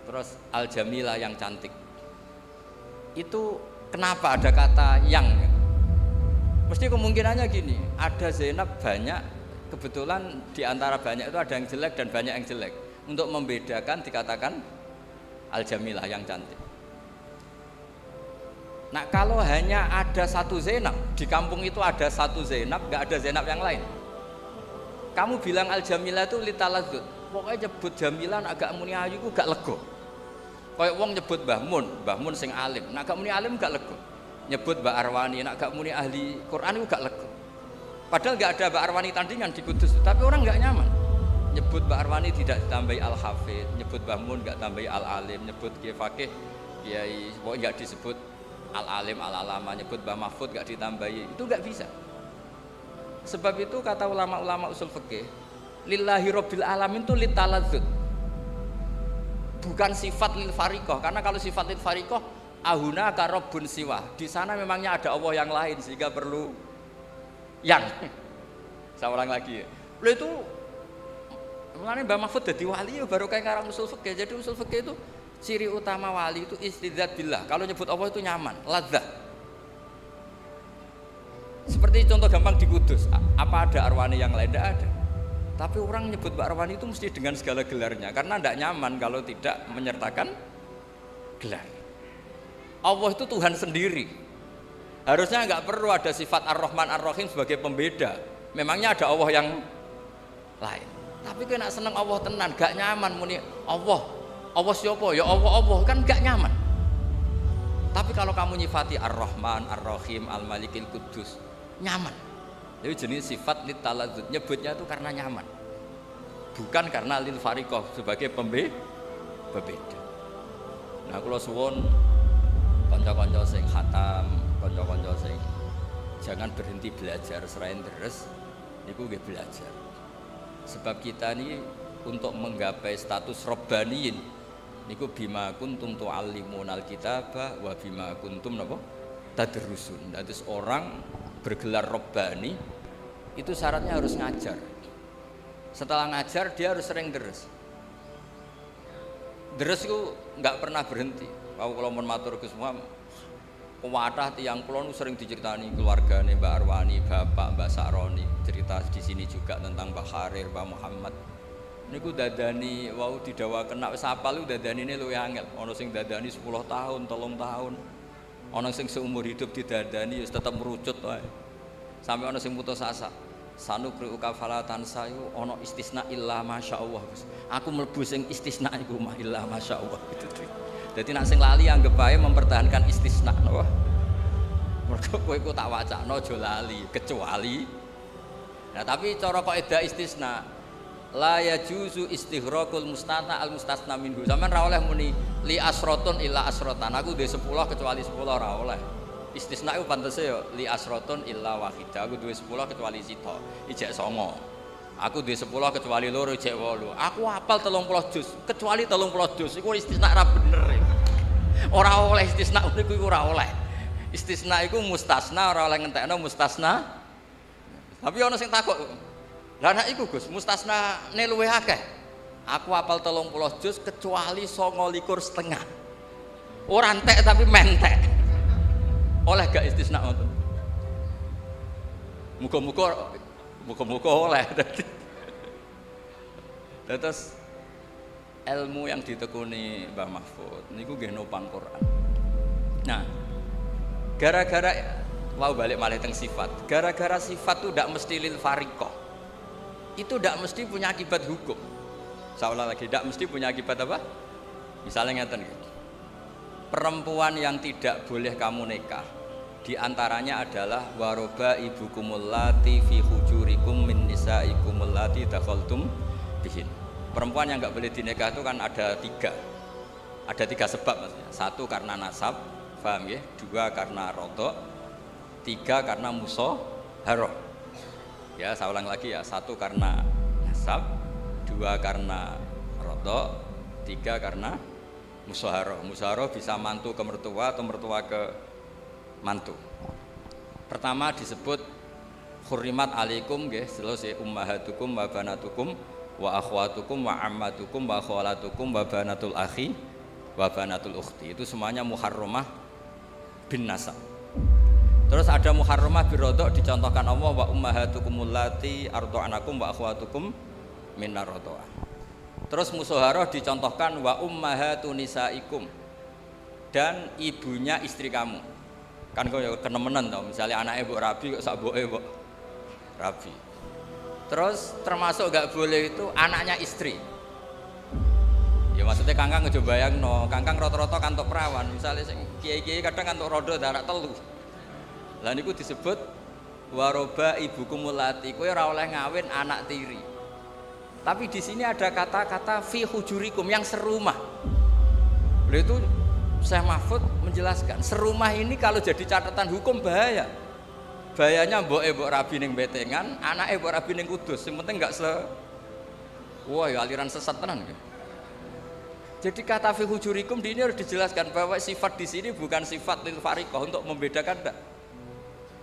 terus Al-Jamila yang cantik. Itu kenapa ada kata yang? Mesti kemungkinannya gini, ada Zainab banyak, kebetulan di antara banyak itu ada yang jelek dan banyak yang jelek. Untuk membedakan dikatakan Al-Jamilah yang cantik. Nah kalau hanya ada satu Zainab, di kampung itu ada satu Zainab, gak ada Zainab yang lain, kamu bilang Al-Jamilah itu litaladzut, pokoknya nyebut Jamilah agak muni ayu itu gak lego. Kayak wong nyebut Mbah Mun sing alim, nak gak muni alim gak lego. Nyebut Mbak Arwani, nak gak muni ahli Quran itu gak lego. Padahal gak ada Mbak Arwani tandingan di Kudus, tapi orang gak nyaman. Nyebut Mbak Arwani tidak ditambahi Al-Hafidh, nyebut Mbah Mun gak tambahi Al-Alim, nyebut Kiai Fakih, Kiai pokoknya gak disebut Al-Alim, Al-Alama, nyebut Mbah Mahfud gak ditambahi, itu gak bisa. Sebab itu kata ulama-ulama usul fikih, lillahi rabbil alamin itu litaladzut, bukan sifat lil fariqah. Karena kalau sifat lil fariqah, ahuna ka rabbun siwa, di sana memangnya ada Allah yang lain sehingga perlu yang saya ulang lagi ya. Lo itu mulanya Mbah Mahfud jadi wali ya baru kayak ngarang usul fikih. Jadi usul fikih itu ciri utama wali itu istidzat billah. Kalau nyebut Allah itu nyaman, ladzah. Seperti contoh gampang di Kudus, apa ada Arwani yang lain? Tidak ada. Tapi orang nyebut Mbak Arwani itu mesti dengan segala gelarnya, karena tidak nyaman kalau tidak menyertakan gelar. Allah itu Tuhan sendiri. Harusnya nggak perlu ada sifat Ar-Rahman Ar-Rahim sebagai pembeda. Memangnya ada Allah yang lain. Tapi kena seneng Allah tenan, gak nyaman muni Allah siapa? Ya Allah kan gak nyaman. Tapi kalau kamu nyifati Ar-Rahman Ar-Rahim Al-Malikil Kudus, nyaman. Jadi jenis sifat litaladzut, nyebutnya itu karena nyaman, bukan karena lil fariqah sebagai pembeda. Nah kalau suwon kanca-kanca sing khatam, kanca-kanca sing jangan berhenti belajar selain deres niku nggih belajar. Sebab kita ini untuk menggapai status robbaniyin niku bima kuntum tu'allimunal kitaba wa bima kuntum napa tadrusun. Terus orang bergelar robbani itu syaratnya harus ngajar. Setelah ngajar dia harus sering deres. Deres itu nggak pernah berhenti. Kalau mau matur ke semua kuwatah tiang kulon sering diceritani keluargane Mbak Arwani, Bapak Mbak Saroni, cerita di sini juga tentang Mbak Harir, Mbak Muhammad. Niku dadani wau didawa kena wis apal lu dadanine luwih angel. Ana sing dadani 10 tahun, 3 tahun. Ana sing seumur hidup didadani wis tetep merucut wae. Sampai ana sing putus asa. Sanukri ukafalatan sayu ana istisna illa masyaallah. Aku mlebu sing istisna iku mah illa masyaallah gitu. Jadi nak sing lali anggap bae mempertahankan istisna napa. Mergo kowe iku tak wacana aja lali kecuali. Nah tapi cara kaidah istisna la yajuzu istighraqul mustana al mustasna minhu. Sampeyan ra oleh muni li asratun illa asratan. Aku duwe 10 kecuali 10 ora oleh. Istisna itu pantese ya li asratun illa wahidah. Aku duwe 10 kecuali sita. Ijek 9. Aku duwe 10 kecuali 2 ijek 8. Aku hafal 30 juz kecuali 30 juz. Iku istisna ra bener. Ora oleh istisna niku ora oleh. Istisna iku mustasna ora oleh ngentekno mustasna. Tapi ana sing takok. Lah nek iku Gus, mustasnane luwih akeh. Aku hafal 30 juz kecuali 29,5. Ora entek tapi mentek. Oleh gak istisna ngoten? Muga-muga oleh. Terus ilmu yang ditekuni Mbah Mahfud niku nggih nopang Quran. Nah, gara-gara mau balik malih teng sifat. Gara-gara sifat itu ndak mesti lil fariqah. Itu ndak mesti punya akibat hukum. Seolah lagi ndak mesti punya akibat apa? Misalnya ngeten iki. Perempuan yang tidak boleh kamu nikah di antaranya adalah waroba ibukumul lati fi hujurikum min nisaikumul lati dakhaltum bihin. Perempuan yang nggak boleh dinikah itu kan ada 3. Ada 3 sebab maksudnya. 1 karena nasab, paham ya? 2 karena rodok, 3 karena musaharah. Ya, saya ulang lagi ya. 1 karena nasab, 2 karena rodok, 3 karena musaharah. Musaharah bisa mantu ke mertua atau mertua ke mantu. Pertama disebut hurrimat alaikum nggih, selesai ummahatukum wa banatukum wa akhwatukum wa ammatukum wa khalatukum wa banatul akhi wa banatul ukhti. Itu semuanya muharramah bin nasab. Terus ada muharramah birodok dicontohkan Allah wa ummahatukumul lati arda'anakum wa akhwatukum minar radha'ah. Terus musaharah dicontohkan wa ummahatun nisaikum dan ibunya istri kamu. Kan kau kenemenan tau, misalnya anaknya mbok rabi kok sak mboke mbok rabi. Terus termasuk gak boleh itu anaknya istri. Ya maksudnya kangkang aja bayangno, kangkang rata-rata kantuk perawan, misalnya sing kiai-kiai kadang kantuk rodo anak telu. Lah niku disebut waroba ibukum mulati, kowe ora oleh ngawin anak tiri. Tapi di sini ada kata-kata fi hujurikum yang serumah. Beliau itu Syekh Mahfud menjelaskan, serumah ini kalau jadi catatan hukum bahaya. Bahayanya mbok rabi ning betengan, anake mbok rabi ning kudus, sing penting enggak wah ya aliran sesat tenan. Jadi kata fi hujurikum di ini harus dijelaskan bahwa sifat di sini bukan sifat lil fariqah untuk membedakan enggak.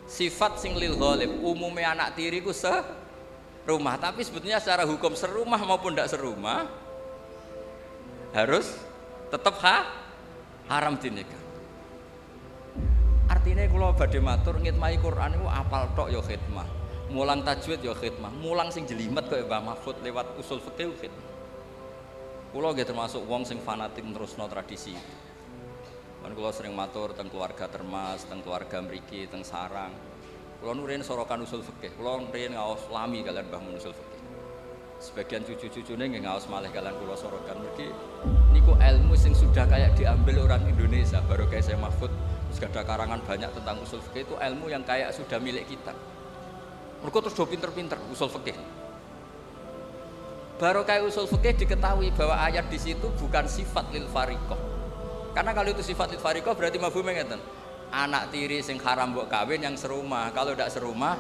Sifat sing lil ghalib, umumnya anak tiri ku serumah, tapi sebetulnya secara hukum serumah maupun tidak serumah harus tetap haram dinikah. Artinya kalau badhe matur ngitmahi Quran itu apal tok ya khidmah, mulang tajwid ya khidmah, mulang sing jelimet kaya Mbah Mahfud lewat usul fikih khidmah. Kula nggih termasuk wong sing fanatik nerusno tradisi. Kan kula sering matur teng keluarga Termas, teng keluarga mriki, teng sarang. Kula nu riyen sorokan usul fikih. Kula riyen ngaos lami kalian Mbah Mun usul fikih. Sebagian cucu-cucune nggih ngaos malih kalian kula sorokan mriki. Niku ilmu sing sudah kayak diambil orang Indonesia, baru kayak saya Mahfud. Terus ada karangan banyak tentang usul fikih, itu ilmu yang kayak sudah milik kita. Mereka terus do pinter-pinter usul fikih. Baru kayak usul fikih diketahui bahwa ayat di situ bukan sifat lil fariqah. Karena kalau itu sifat lil fariqah berarti mafhume ngeten. Anak tiri sing haram mbok kawin yang serumah. Kalau tidak serumah,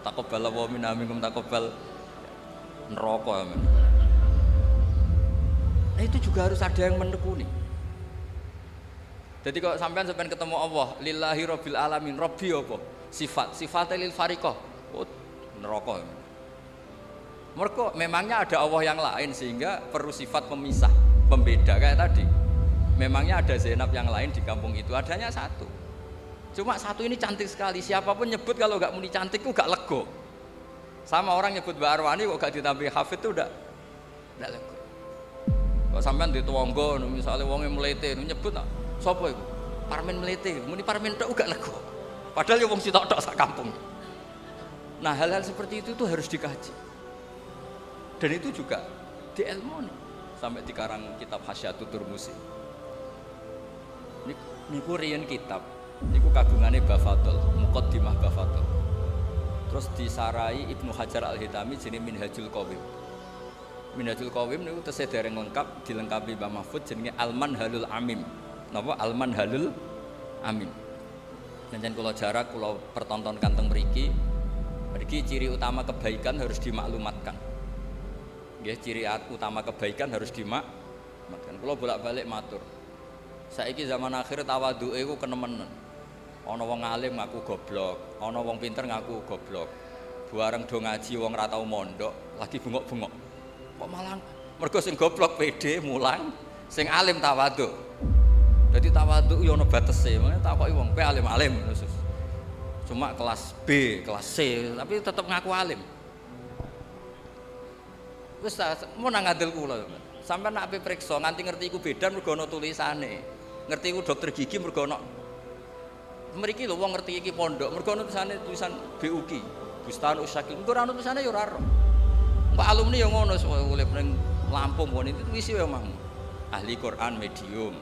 taqabbal wa minna minkum taqabbal neraka. Nah itu juga harus ada yang menekuni. Jadi kalau sampai ketemu Allah, lillahi rabbil alamin, rabbi apa? Sifatnya lil fariqah. Oh, neraka. Mereka memangnya ada Allah yang lain sehingga perlu sifat pemisah, pembeda kayak tadi. Memangnya ada Zainab yang lain di kampung itu, adanya satu. Cuma satu ini cantik sekali, siapapun nyebut kalau gak muni cantik itu gak lego. Sama orang nyebut Mbak Arwani kok gak ditambahi Hafid itu udah lego. Kok sampean di Tuwonggo misalnya wonge mlete nyebut tak? Sopo iku? Parmen mlete, muni parmen tok gak lego. Padahal ya wong sitok-tok sak kampung. Nah, hal-hal seperti itu tuh harus dikaji. Dan itu juga di ilmu nih. Sampai dikarang kitab Hasyatul Turmusi. Niku riyen kitab, niku kagungane Bafadul, Muqaddimah Bafadul. Terus disarai Ibnu Hajar Al-Hitami jenenge Minhajul Qawim. Minhajul Qawim niku tesih dereng lengkap, dilengkapi Mbah Mahfud jenenge Al-Manhalul Amim. Napa Al-Manhalul Amim. Jangan kula jarak kula pertontonkan teng mriki. Mriki ciri utama kebaikan harus dimaklumatkan. Nggih, ciri utama kebaikan harus dimaklumatkan. Kula bolak-balik matur. Saiki zaman akhir tawadhuke iku kenemenen. Ana wong alim ngaku goblok, ana wong pinter ngaku goblok. Bareng do ngaji wong ra tau mondok, lagi bengok-bengok. Kok malah mergo sing goblok pede mulang, sing alim tawadhu. Jadi tawadhu yo ana batese, makane takoki wong, "Kowe alim-alim?" Cuma kelas B, kelas C, tapi tetap ngaku alim. Wis mau nang ngadil kula. Sampeyan nek ape priksa nganti ngerti iku beda mergo ana tulisane. Ngerti iku dokter gigi mergo ana mriki lho wong ngerti iki pondok mergo ana tulisan BUK, Bustan Usakil. Engko ora ana tulisane yo ora ro. Mbak alumni yo ngono urip ning Lampung kon itu wisi yo mah. Ahli Quran medium.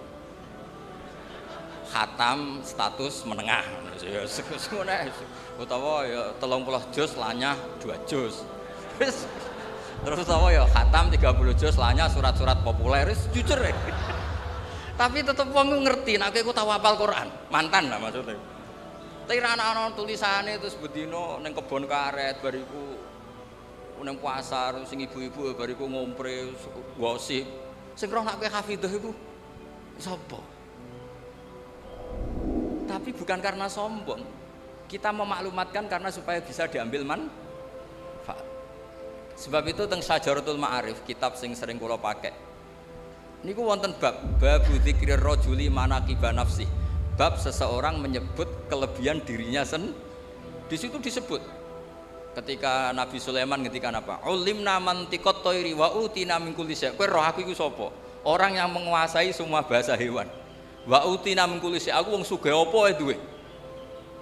Khatam status menengah. Ya ngono utawa ya 30 juz lanyah 2 juz. Terus utawa ya khatam 30 juz lanyah surat-surat populer jujur ya. Tapi tetep wong ngerti nek kowe tau hafal Quran, mantan lah maksudnya. Tapi ana tulisane terus bedino ning kebon karet bariku ning pasar sing ibu-ibu bariku ngompre gosip. Sing roh nek kowe hafidhah iku sapa? Tapi bukan karena sombong. Kita memaklumatkan karena supaya bisa diambil manfaat. Sebab itu teng Syajaratul Ma'arif, kitab sing sering kula pakai. Niku wonten bab dzikrir rajuli manaqiba nafsi. bab seseorang menyebut kelebihan dirinya di situ disebut ketika Nabi Sulaiman ngendikan apa? Ulimna mantiqat thairi wa utina min kulli syai'. Kowe roh aku iku sapa? Orang yang menguasai semua bahasa hewan. Wa utina min kulli syai'. Aku wong sugih apa ae duwe.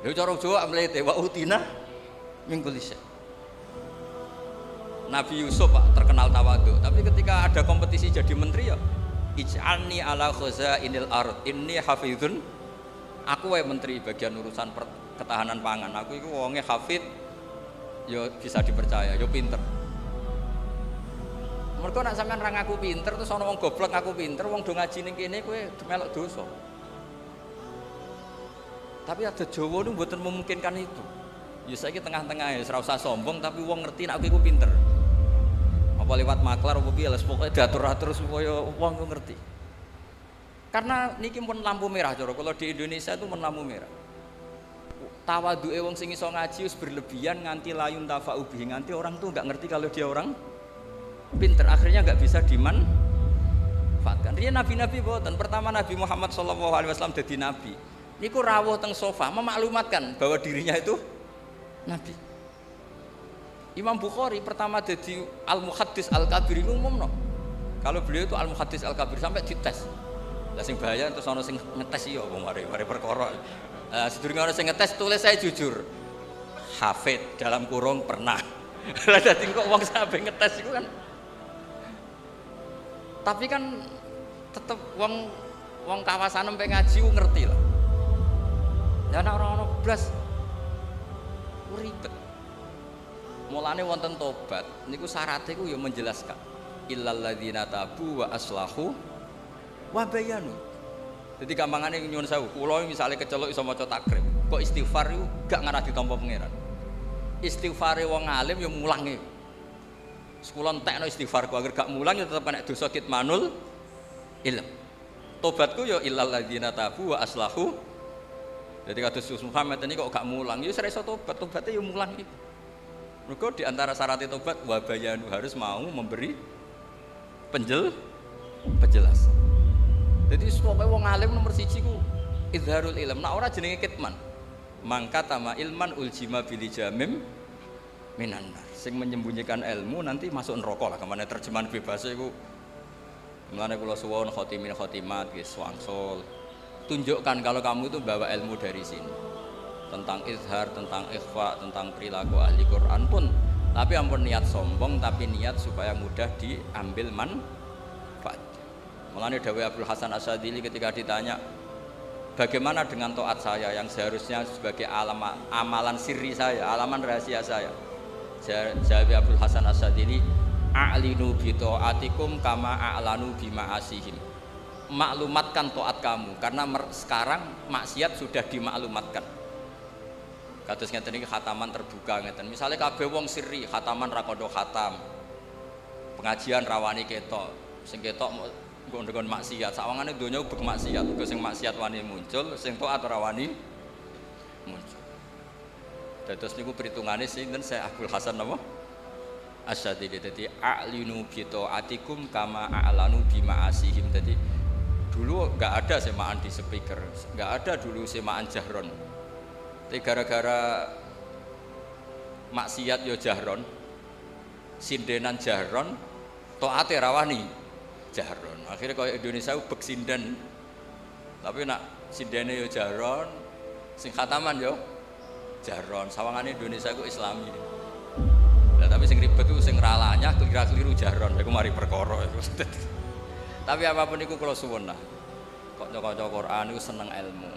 Ya cara Jawa mlete wa utina min kulli syai'. Nabi Yusuf Pak terkenal tawadhu, tapi ketika ada kompetisi jadi menteri ya ij'alni ala khazainil ard inni hafizun. Aku wae menteri bagian urusan ketahanan pangan. Aku iku wonge hafid, yo bisa dipercaya, yo pinter. Mergo nek sampean ra ngaku pinter terus ana wong goblok ngaku pinter, wong do ngaji ning kene kowe melok dosa. Tapi ada Jawa niku mboten memungkinkan itu. Ya saiki tengah-tengah ya ora usah sombong tapi wong ngerti nek aku iku pinter. Apa lewat maklar apa piye les pokoke diatur-atur supaya wong ku ngerti. Karena niki pun lampu merah cara kalau di Indonesia itu pun lampu merah. Tawaduke wong sing iso ngaji wis berlebihan nganti layun tafa'u bihi, nganti orang tuh enggak ngerti kalau dia orang pinter, akhirnya enggak bisa dimanfaatkan. Riyen nabi-nabi boten. Pertama Nabi Muhammad SAW jadi nabi. Niku rawuh teng sofa memaklumatkan bahwa dirinya itu nabi. Imam Bukhari pertama jadi al-muhaddis al-kabir umumno. Kalau beliau itu al-muhaddis al-kabir sampai dites. Lah sing bahaya terus ana sing ngetes ya wong mari perkara. Sedurunge ana sing ngetes tulis saya jujur. Hafid dalam kurung pernah. Lah dadi kok wong sampe ngetes iku kan. Tapi kan tetep wong kawasan empe ngaji ku ngerti lah. Ya nek ora ono blas ribet. Mulane wonten tobat niku syaratnya ku ya menjelaskan illal ladzina tabu wa aslahu wa bayanu. Jadi gampangane nyuwun sewu, kula misale kecelok iso maca takrib, kok istighfar iku gak ngarah ditampa pangeran. Istighfare wong alim ya mulange. Sekula entekno istighfarku agar gak mulang ya tetep kena dosa kitmanul ilm. Tobatku ya illal ladzina tabu wa aslahu. Jadi kados Muhammad ini kok gak mulang, ya ora iso tobat, tobatnya ya mulang iki. Mergo di antara syarat tobat wa bayanu harus mau memberi penjelasan. Jadi supaya wong alim nomor 1 ku izharul ilm. Nah ora jenenge kitman. Mangka tama ilman uljima bil jamim minan nar. Sing menyembunyikan ilmu nanti masuk neraka lah. Kemana terjemahan bebasnya iku. Mulane kula suwun khotimin khotimat nggih wangsul. Tunjukkan kalau kamu itu bawa ilmu dari sini. Tentang izhar, tentang ikhfa, tentang perilaku ahli Quran pun. Tapi ampun niat sombong, tapi niat supaya mudah diambil manfaat. Mulane dawuh Abdul Hasan Asyadzili ketika ditanya, bagaimana dengan taat saya yang seharusnya sebagai amalan sirri saya, alaman rahasia saya? Jawab Abdul Hasan Asyadzili, a'linu bi taatikum kama a'lanu bi ma'asihim. Maklumatkan taat kamu karena sekarang maksiat sudah dimaklumatkan. Kados ngeten iki khataman terbuka ngeten. Misale kabeh wong sirri, khataman ra kondo khatam. Pengajian rawani ketok, sing ketok nggon maksiat. Sawangane donya ubek maksiat, uga sing maksiat wani muncul, sing taat ora wani muncul. Dados niku perhitungane sinten Syekh Abdul Hasan napa? Asyadzili. Dadi a'linu bi taatikum kama a'lanu bi ma'asihim. Dadi dulu enggak ada semaan di speaker, enggak ada dulu semaan jahron. Tapi gara-gara maksiat yo jahron, sindenan jahron, taate rawani jahron. Akhirnya kaya Indonesia ubek sinden. Tapi nak sindene yo jahron, sing khataman yo jahron. Sawangane Indonesia ku Islami. Lah tapi sing ribet ku sing ralanya keliru jahron. Iku mari perkara iku. Tapi apapun iku kula suwun lah. Kok kanca Quran iku seneng ilmu.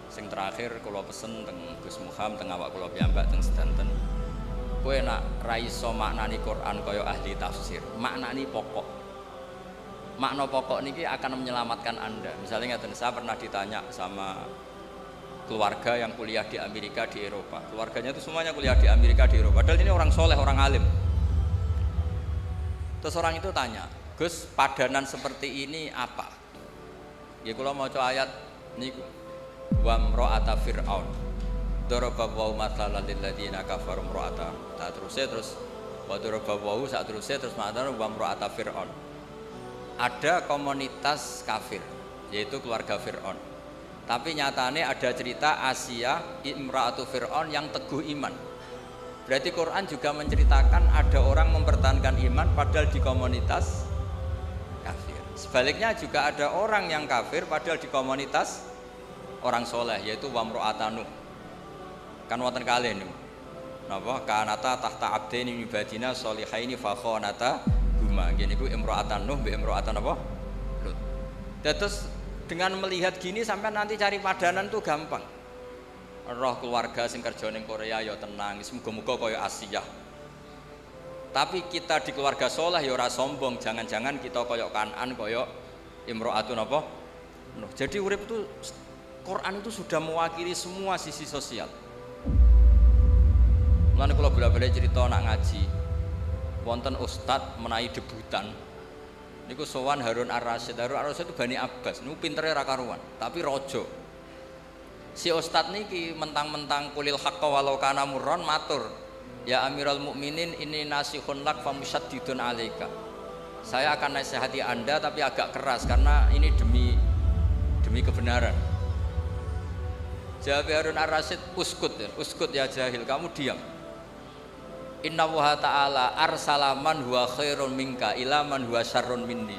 Sing terakhir kula pesen teng Gus Muham teng awak kula piyambak teng sedanten. Kowe nak ra iso maknani Quran kaya ahli tafsir, maknani pokok. Makna pokok niki akan menyelamatkan Anda. Misalnya ngeten, saya pernah ditanya sama keluarga yang kuliah di Amerika, di Eropa. Keluarganya itu semuanya kuliah di Amerika, di Eropa. Padahal ini orang soleh, orang alim. Terus orang itu tanya, Gus, padanan seperti ini apa? Ya kalau mau coba ayat niku. Wa mra'ata fir'aun daraba wa mathalan lil ladzina kafaru mra'ata. Terus wa daraba wa sak terusé terus maknane wa mra'ata fir'aun. Ada komunitas kafir yaitu keluarga Fir'aun. Tapi nyatane ada cerita Asia imra'atu Fir'aun yang teguh iman. Berarti Quran juga menceritakan ada orang mempertahankan iman padahal di komunitas kafir. Sebaliknya juga ada orang yang kafir padahal di komunitas orang soleh, yaitu wamro'atanu. Kan wonten kalih niku. Napa kanata tahta abdaini min ibadina sholihaini fa khonata huma. Ngene iku imro'atan Nuh mbek imro'atan apa? Lut. Terus dengan melihat gini sampai nanti cari padanan tuh gampang. Roh keluarga sing kerja ning Korea ya tenang, muga-muga kaya Asia. Tapi kita di keluarga soleh ya ora sombong, jangan-jangan kita kaya Kanan, kaya imro'atun apa? Nuh. Jadi urip itu Quran itu sudah mewakili semua sisi sosial. Mulane kula bola-bali cerita nak ngaji. Wonten ustad menawi debutan. Niku sowan Harun Ar-Rasyid. Harun Ar-Rasyid itu Bani Abbas, niku pintere ra karuan, tapi raja. Si ustad niki mentang-mentang kulil haqqa walau kana murran matur, ya Amirul Mukminin ini nasihun lak famusyaddidun alaika. Saya akan nasihati Anda tapi agak keras karena ini demi kebenaran. Jawab Harun Ar-Rasyid, uskut ya jahil, kamu diam. Inna wa ta'ala arsalaman huwa khairun minka ila man huwa syarrun minni.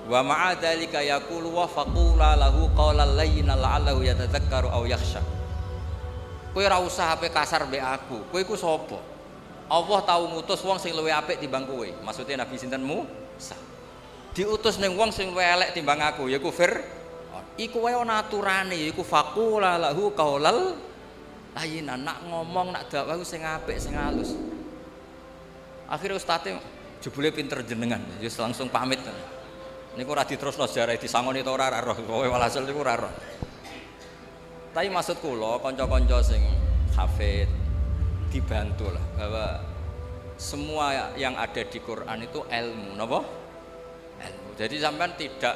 Wa ma'a dzalika yaqulu wa faqula lahu qawlan layyinan la'allahu yatadzakkaru aw yakhsha. Kowe ora usah ape kasar mbek aku. Kowe iku sapa? Allah tau ngutus wong sing luwih apik timbang kowe. Maksudnya Nabi sinten Musa. Diutus ning wong sing luwih elek timbang aku, yaiku Fir'aun. Iku wae ana aturane, yaiku faqula lahu qawlan layyinan, nak ngomong nak dakwah sing apik sing halus. Akhirnya ustadnya jebule pinter jenengan, just langsung pamit. Niku ora diterusno sejarah disangoni ta ora roh, kowe walhasil niku ora roh. Tapi maksud kula kanca-kanca sing hafid dibantulah bahwa semua yang ada di Quran itu ilmu, napa? Ilmu. Jadi sampean tidak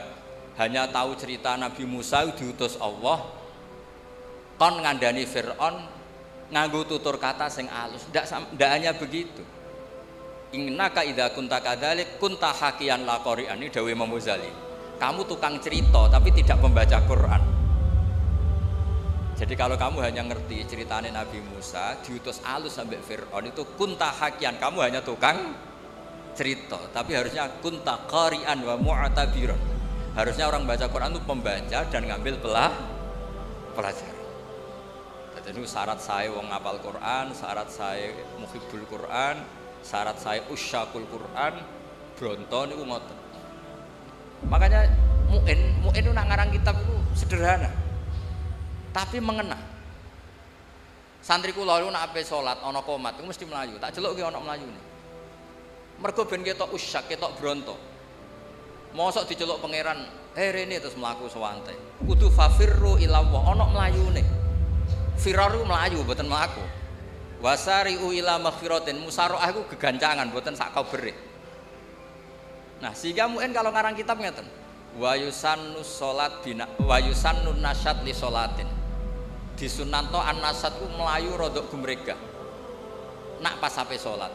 hanya tahu cerita Nabi Musa diutus Allah kon ngandani Fir'aun nganggo tutur kata sing alus, ndak hanya begitu. Innaka idza kunta kadzalik kunta hakiyan la qari'an, ini dawuh Imam Ghazali. Kamu tukang cerita tapi tidak membaca Quran. Jadi kalau kamu hanya ngerti ceritanya Nabi Musa diutus alus sampai Fir'aun itu kunta hakiyan, kamu hanya tukang cerita, tapi harusnya kunta qari'an wa mu'tabiran. Harusnya orang baca Quran itu pembaca dan ngambil pelajaran. Jadi syarat saya wong ngapal Quran, syarat saya muhibbul Quran, syarat saya usyakul Quran, bronto niku ngoten. Makanya muin itu nak ngarang kitab itu sederhana, tapi mengena. Santri kula niku nak ape salat ana qomat iku mesti melayu, tak celuk ki ana melayune. Mergo ben ketok usyak, ketok bronto. Mosok diceluk pangeran, rene terus mlaku sewante. Kudu fafirru ila Allah, ana melayune. Firaru melayu mboten mlaku. Wasari'u ila maghfiratin, musaraah iku gegancangan mboten sak kabere. Nah, sehingga mungkin kalau ngarang kitab ngeten. Wa yusannu salat bina wa yusannu nasyad li salatin. Disunanto an-nasyad ku melayu rodok gumregah. Nak pas ape salat.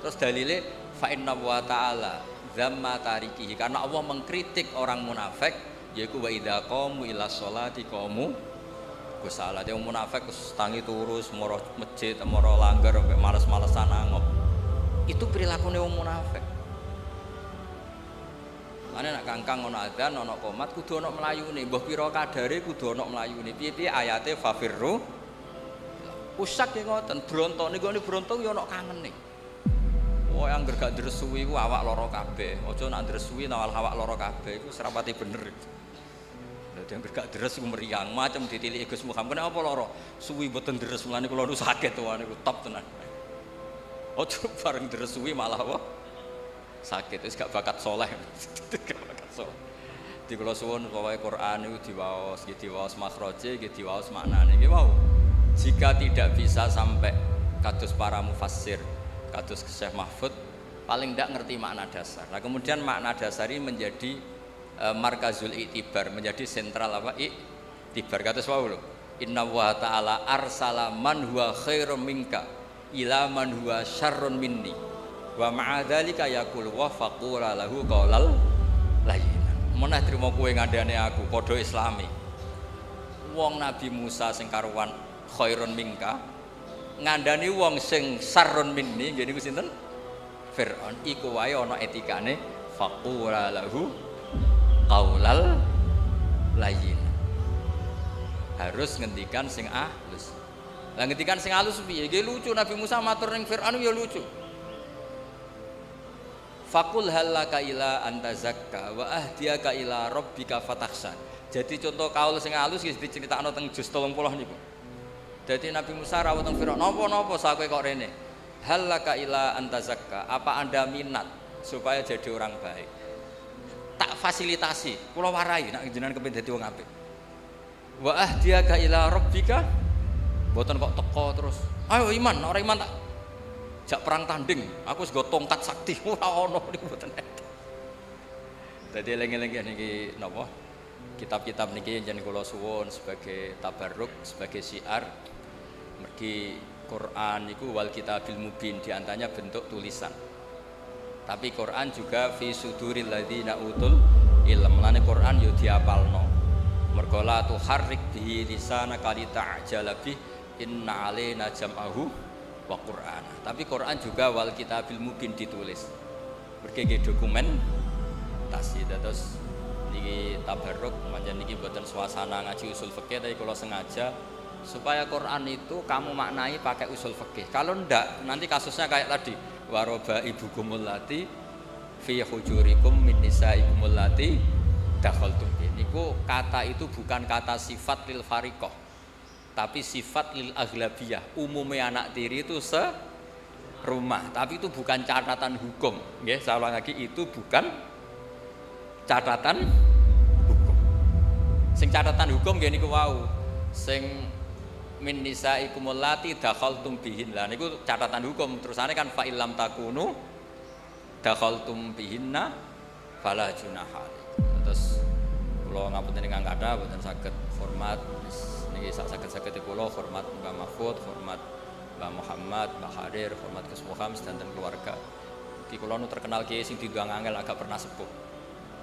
Terus dalile fa inna wa ta'ala dzamma tarikihi, karena Allah mengkritik orang munafik yaiku wa idza qamu ila sholati qamu salah. Dia munafik tangi turus moro masjid moro langgar sampai males-malesan angop. Itu perilakunya wong munafik. Mane nak kangkang ono adzan ono qomat kudu ono melayune, mbah pira kadare kudu ono melayune. Piye-piye ayate fafirru. Usyak ki ngoten, bronto niku bronto yo ono kangene. Oh yang gak ndresuwi ku awak lara kabeh. Aja nak ndresuwi nawal awak lara kabeh iku serapati bener. Yang gak deres ku meriang macam ditiliki Gus Muhammad kenapa lara suwi mboten deres mulane kula nu sakit tuh niku top tenan. Ojo bareng deres suwi malah apa sakit wis gak bakat saleh. Gak bakat saleh. Di kula suwun pokoke Quran niku diwaos, nggih diwaos makhraje, nggih diwaos maknane nggih mau. Jika tidak bisa sampai kados para mufassir, kados Syekh Mahfud paling ndak ngerti makna dasar. Nah, kemudian makna dasar ini menjadi markazul i'tibar, menjadi sentral apa i'tibar. Kata wau lho, inna wa ta'ala arsala man huwa khairum minka ila man huwa syarrun minni wa ma'a dzalika yaqul wa faqula lahu qaulal layyinan. Meneh trimo kowe ngandhane aku padha islami wong Nabi Musa sing karuan khairun minka ngandani wong sing sarrun minni ngene iku sinten Fir'aun iku wae ana etikane faqula lahu qaulal layyin harus ngendikan sing halus. Lah ngendikan sing halus piye? Nggih lucu Nabi Musa matur ning Fir'aun ya lucu. Faqul halaka ila anta zakka wa ahdiyaka ila rabbika fatakhsha. Jadi contoh kaul sing halus iki diceritakno teng juz 30 niku. Dadi Nabi Musa rawuh teng Fir'aun, "Napa-napa sakowe kok rene? Halaka ila anta zakka, apa Anda minat supaya jadi orang baik? Tak fasilitasi, kula warai nek jenengan kepengin dadi wong apik. Wa ahdiyaka ila rabbika, mboten kok teko terus. Ayo iman, ora iman tak jak perang tanding, aku wis nggo tongkat sakti ora ono niku mboten. Dadi eling-eling niki napa? Kitab-kitab niki jeneng kula suwun sebagai tabarruk, sebagai syiar. Mergi Quran itu wal kitabil mubin diantaranya bentuk tulisan. Tapi Quran juga fi suduril ladzina utul ilm. Lane Quran yo diapalno. Mergo la tuharrik bihi lisanaka lita'jala bih inna alaina jam'ahu wa Qur'an. Tapi Quran juga wal kitabil mubin ditulis. Mergi dokumen tasih terus niki tabarruk pancen niki mboten suasana ngaji usul fikih tapi kula sengaja supaya Quran itu kamu maknai pakai usul fikih. Kalau ndak nanti kasusnya kayak tadi waroba ibukumul lati fi hujurikum min nisaikumul lati dakhaltum bi. Niku kata itu bukan kata sifat lil fariqah tapi sifat lil aghlabiyah. Umumnya anak tiri itu serumah, tapi itu bukan catatan hukum. Nggih, saya ulang lagi itu bukan catatan hukum. Sing catatan hukum nggih niku wau. Sing min nisaikumul lati dakhaltum bihin. Lah niku catatan hukum. Terusane kan fa illam takunu dakhaltum bihinna fala junaha. Terus kula ngapunten ingkang kathah boten saged hormat niki sak saged-saged kula hormat Mbah Mahfud, hormat Mbah Muhammad, Mbah Harir, hormat Gus Muhammad sedanten keluarga. Iki kula nu terkenal kiai sing diundang angel agak pernah sepuh.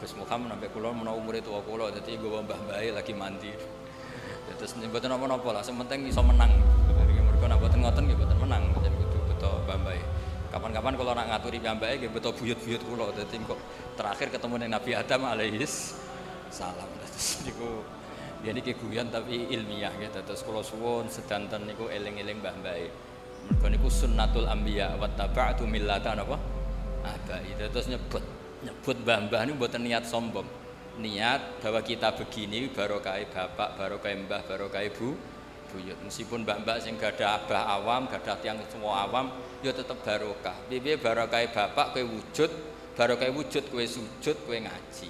Gus Muhammad sampai kula menawa umure tuwa kula dadi nggawa mbah-mbahe lagi mandi. Terus mboten napa-napa lah, sing penting iso menang. Mergo nek mboten ngoten nggih mboten menang, pancen kudu beto mbah-mbahe. Kapan-kapan kalau nak ngaturi mbah-mbahe nggih beto buyut-buyut kula. Dadi kok terakhir ketemu ning Nabi Adam alaihis salam. Terus niku ya niki guyon tapi ilmiah nggih. Terus kula suwun sedanten niku eling-eling mbah-mbahe. Mergo niku sunnatul anbiya wa taba'tu millata napa? Abai. Terus nyebut mbah-mbah niku mboten niat sombong. Niat bahwa kita begini barokah bapak, barokah mbah, barokah ibu, buyut. Meskipun mbak-mbak sing gadah abah awam, gadah tiang semua awam, ya tetep barokah. Piye barokah bapak kowe wujud, barokah wujud kowe sujud, kowe ngaji.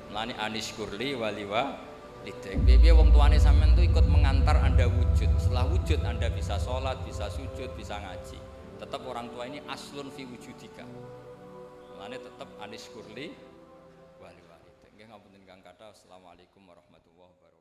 Mulane anis kurli waliwa lidek. Piye wong tuane sampean tuh ikut mengantar Anda wujud. Setelah wujud Anda bisa sholat, bisa sujud, bisa ngaji. Tetap orang tua ini aslun fi wujudika. Mulane tetap anis kurli. Ngapunten kang kathah. Assalamualaikum warahmatullahi wabarakatuh.